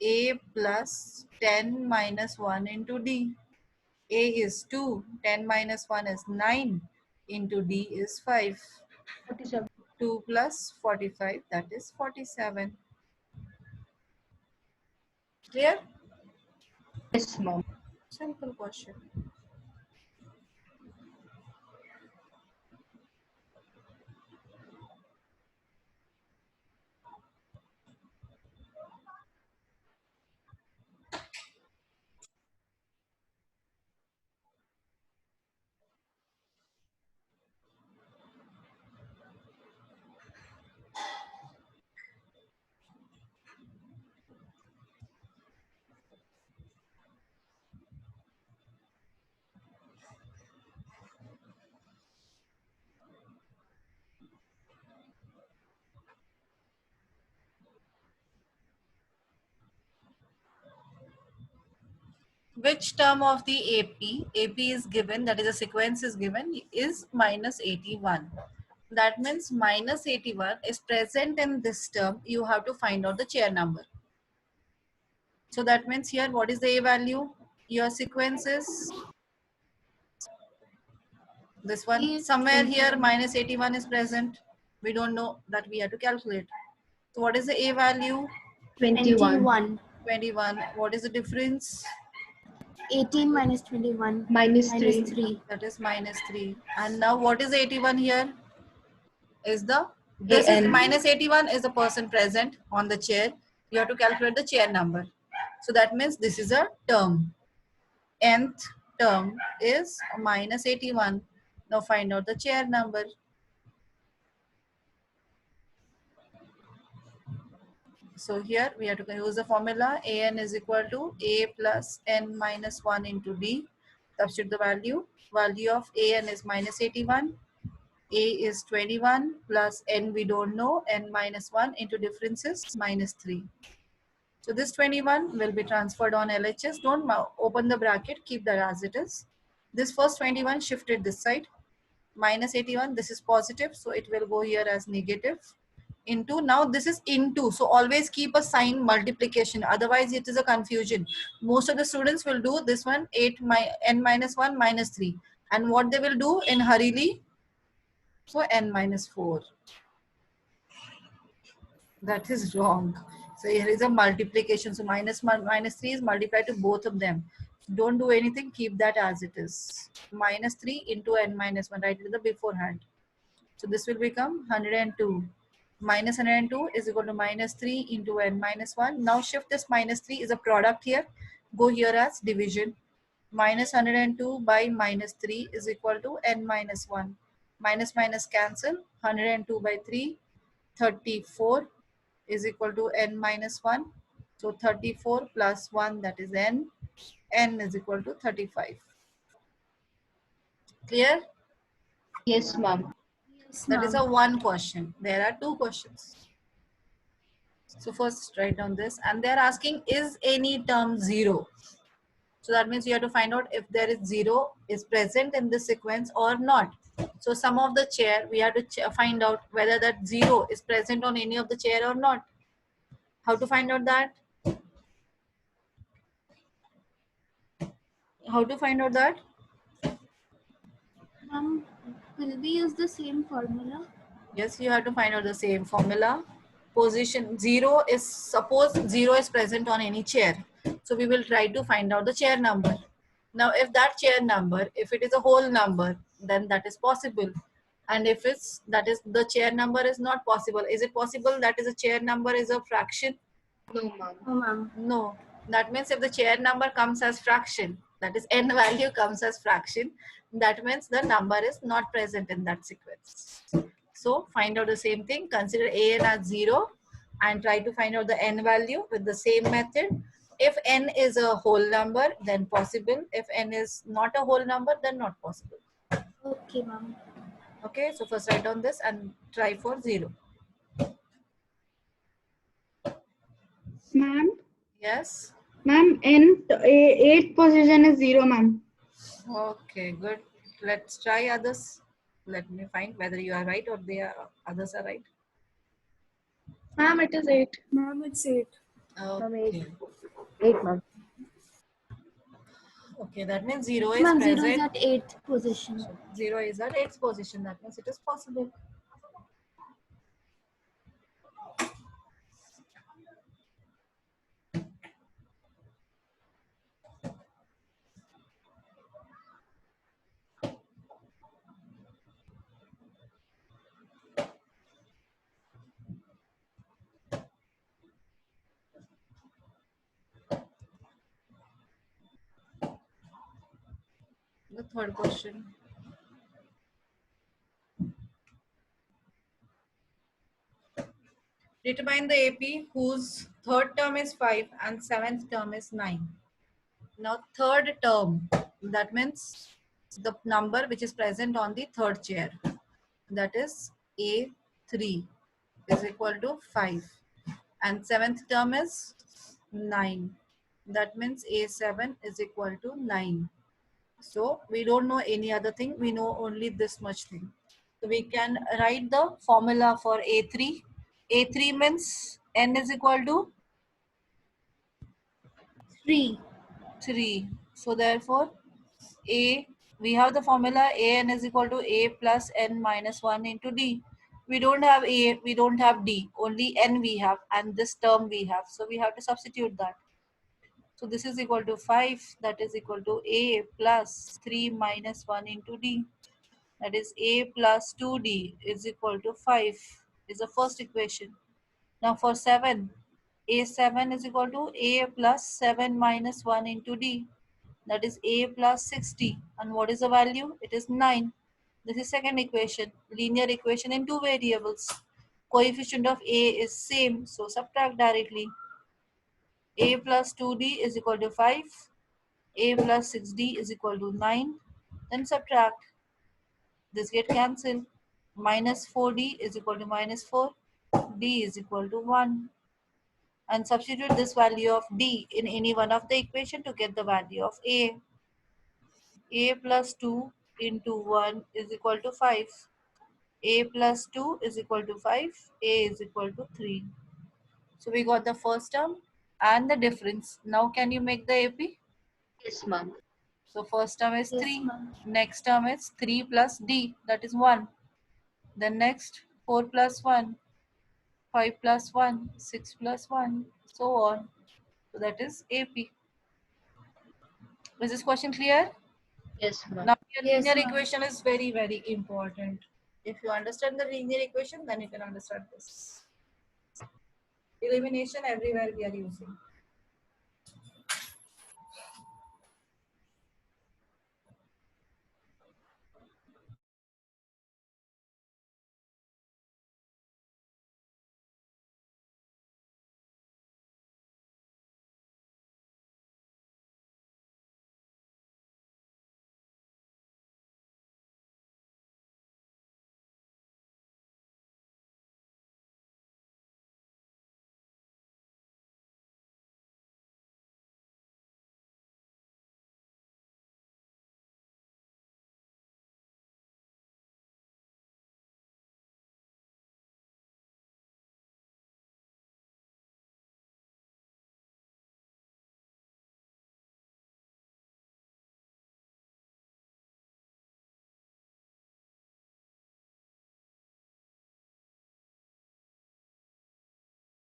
A plus 10 minus 1 into D. A is 2. 10 minus 1 is 9. Into D is 5. 47. 2 plus 45, that is 47. Clear? Yes, ma'am. Simple question. Which term of the AP is given, that is a sequence is given, is minus 81. That means minus 81 is present in this term. You have to find out the chair number. So that means here, what is the A value? Your sequence is this one. Somewhere here, minus 81 is present. We don't know, that we have to calculate. So what is the A value? 21. 21. What is the difference? 18 minus 21. Minus 3. That is minus 3. And now what is 81 here? Is the, this is minus 81 is the person present on the chair. You have to calculate the chair number. So that means this is a term. Nth term is minus 81. Now find out the chair number. So here we have to use the formula. An is equal to A plus N minus 1 into D. Substitute the value. Value of An is minus 81. A is 21 plus N we don't know. N minus 1 into difference is minus 3. So this 21 will be transferred on LHS. Don't open the bracket. Keep that as it is. This first 21 shifted this side. Minus 81. This is positive. So it will go here as negative. Into, now this is into, so always keep a sign multiplication, otherwise it is a confusion. Most of the students will do this one, N minus 1 minus 3, and what they will do in hurriedly, so N minus 4. That is wrong. So here is a multiplication, so minus 3 is multiplied to both of them. Don't do anything, keep that as it is. Minus 3 into N minus 1, write it in the beforehand. So this will become 102. Minus 102 is equal to minus 3 into N minus 1. Now shift this minus 3 is a product here. Go here as division. Minus 102 by minus 3 is equal to N minus 1. Minus minus cancel. 102 by 3, 34 is equal to N minus 1. So 34 plus 1, that is N. N is equal to 35. Clear? Yes, ma'am. That is a one question. There are two questions. So first write down this, and they're asking, is any term 0? So that means you have to find out if there is 0 is present in this sequence or not. So sum of the chair, we have to find out whether that 0 is present on any of the chair or not. How to find out that? How to find out that? Will we use the same formula? Yes, you have to find out the same formula. Position 0 is, suppose 0 is present on any chair. So we will try to find out the chair number. Now if that chair number, if it is a whole number, then that is possible. And if it's, that is, the chair number is not possible. Is it possible that is a chair number is a fraction? No, ma'am. Oh, ma'am. No. That means if the chair number comes as fraction, that is n value comes as fraction, that means the number is not present in that sequence. So find out the same thing, consider an as 0 and try to find out the n value with the same method. If n is a whole number, then possible. If n is not a whole number, then not possible. Okay, ma'am. Okay, so first write down this and try for 0. Ma'am, Yes. ma'am, in 8th position is 0, ma'am. Okay, good. Let's try others. Let me find whether you are right or others are right. Ma'am, it is 8. Ma'am, it's 8. Okay. 8, ma'am. Okay, that means 0 is Ma'am, 0 is present. at 8th position. 0 is at 8th position. That means it is possible. The third question. Determine the AP whose third term is 5 and seventh term is 9. Now third term, that means the number which is present on the third chair, that is A3 is equal to 5 and seventh term is 9. That means A7 is equal to 9. So we don't know any other thing, we know only this much thing. So we can write the formula for A3. A3 means n is equal to 3. 3. So therefore A, we have the formula an is equal to a plus n minus 1 into d. We don't have a, we don't have d, only n we have and this term we have. So we have to substitute that. So this is equal to 5, that is equal to a plus 3 minus 1 into d. That is a plus 2d is equal to 5 is the first equation. Now for 7, a7 is equal to a plus 7 minus 1 into d. That is a plus 60. And what is the value? It is 9. This is second equation, linear equation in two variables. Coefficient of a is same, so subtract directly. A plus 2d is equal to 5. A plus 6d is equal to 9. Then subtract. This get cancelled. Minus 4d is equal to minus 4. D is equal to 1. And substitute this value of d in any one of the equation to get the value of a. A plus 2 into 1 is equal to 5. A plus 2 is equal to 5. A is equal to 3. So we got the first term and the difference. Now can you make the AP? Yes, ma'am. So first term is Yes, 3. ma'am. Next term is 3 plus D, that is 1. Then next 4 plus 1, 5 plus 1, 6 plus 1, so on. So that is AP. Is this question clear? Yes, ma'am. Now your Yes, linear ma'am. equation is very, very important. If you understand the linear equation, then you can understand this. Elimination everywhere we are using.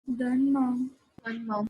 Done, ma'am. Done, ma'am.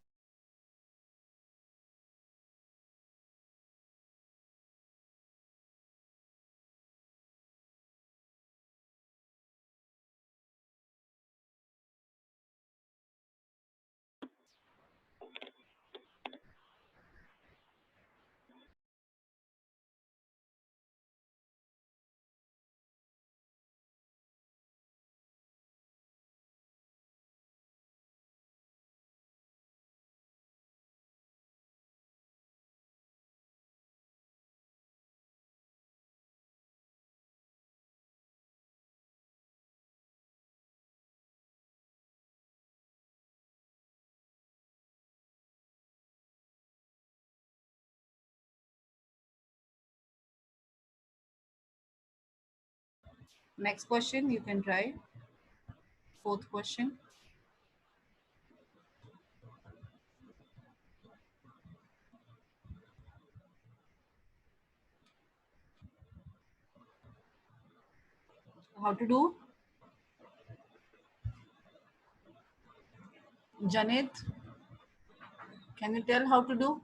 Next question, you can try. Fourth question. How to do? Janet, can you tell how to do?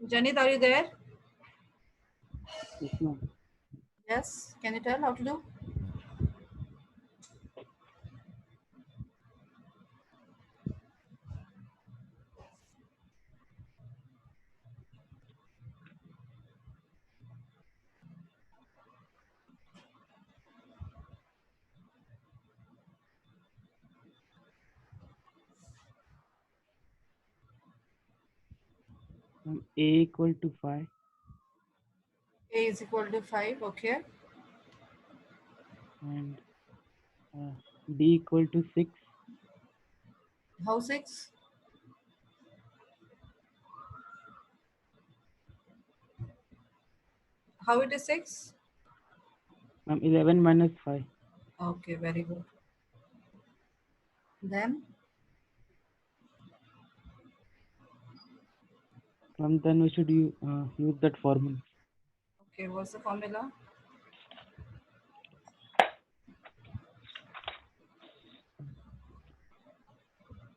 Janet, are you there? Yes, ma'am. Yes. Can you tell how to do? A equal to 5 A is equal to 5. Okay. and B equal to 6. How 6? How it is 6? 11 minus 5. Okay, very good. Then Then we should use that formula. okay, what's the formula?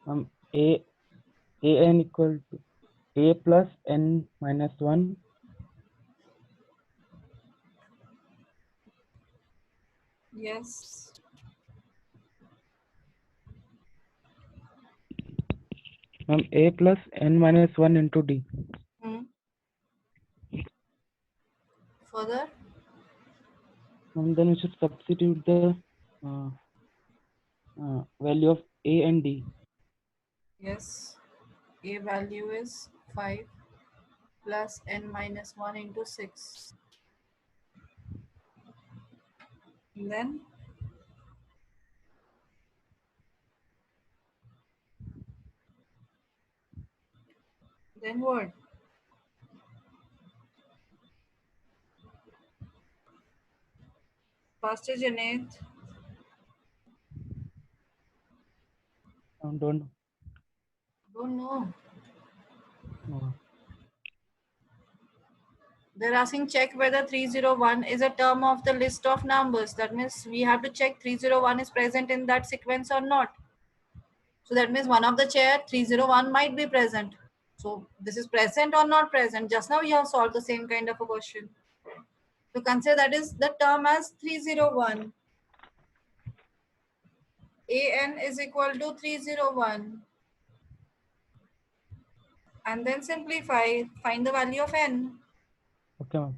An equal to A plus N minus 1 Yes. A plus N minus 1 into D. Further? Then we should substitute the value of A and D. Yes. A value is 5 plus N minus 1 into 6. And then what? Faster, Janet. Don't Don't know. know. They're asking check whether 301 is a term of the list of numbers. That means we have to check 301 is present in that sequence or not. So that means one of the chair 301 might be present. So this is present or not present. Just now you have solved the same kind of a question. So consider that is the term as 301. An is equal to 301. And then simplify, find the value of n. Okay, ma'am.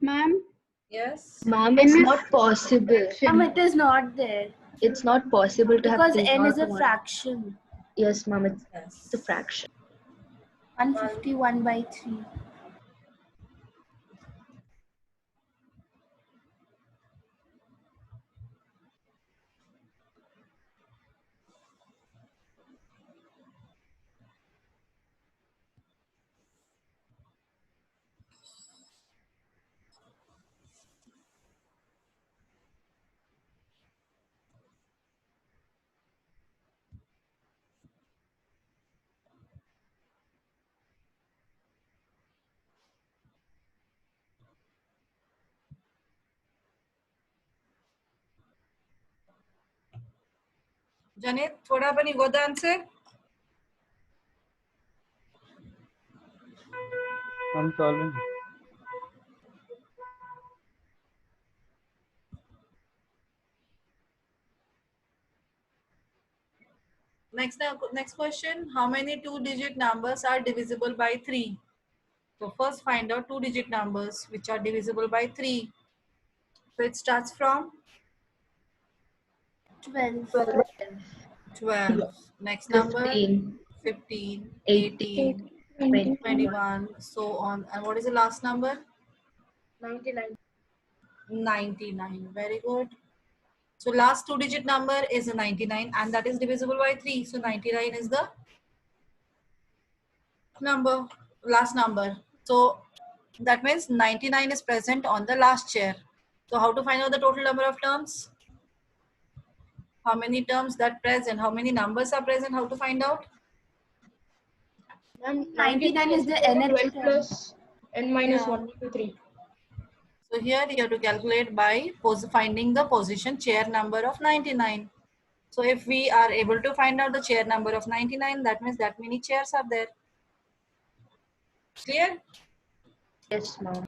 Ma'am? Yes. Ma'am, it's not possible. Ma'am, it is not there. It's not possible to Because have n is a 301. fraction. Yes, ma'am, it's Yes. a fraction. 151 by 3. Janit, thoda pani got the answer? I'm solving. Next question. How many two-digit numbers are divisible by 3? So first find out two-digit numbers which are divisible by 3. So it starts from 12. 12. Next number 15, 15, 18, 18, 20, 21, so on. And what is the last number? 99. 99. Very good. So last two-digit number is a 99 and that is divisible by 3. So 99 is the last number. So that means 99 is present on the last chair. So how to find out the total number of terms? How many terms that present? How many numbers are present? How to find out? 99 is the nth 12 term. plus n minus Yeah. 1 into 3. So here you have to calculate by finding the position chair number of 99. So if we are able to find out the chair number of 99, that means that many chairs are there. Clear? Yes, ma'am.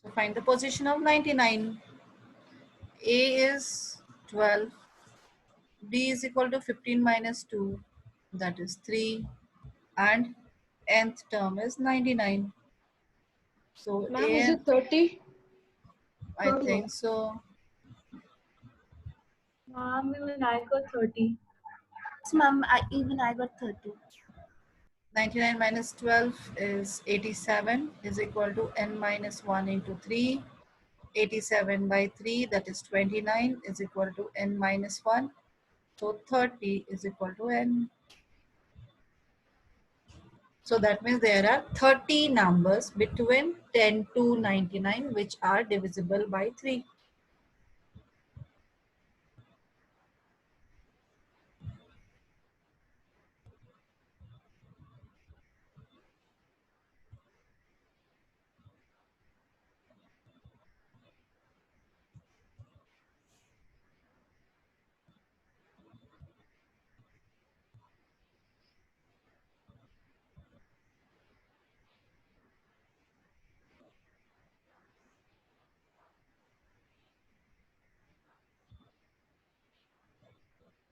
So find the position of 99. A is 12. B is equal to 15 minus 2. That is 3. And nth term is 99. So Ma'am, is A, it 30? I think so. Ma'am, even I got 30. Yes, ma'am, even I got 30. 99 minus 12 is 87 is equal to n minus 1 into 3. 87 by 3, that is 29, is equal to n minus 1. So 30 is equal to n. So that means there are 30 numbers between 10 to 99 which are divisible by 3.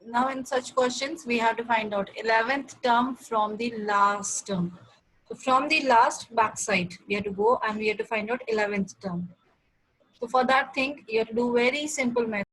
Now in such questions, we have to find out 11th term from the last term. So from the last backside, we have to go and we have to find out 11th term. So for that thing, you have to do very simple method.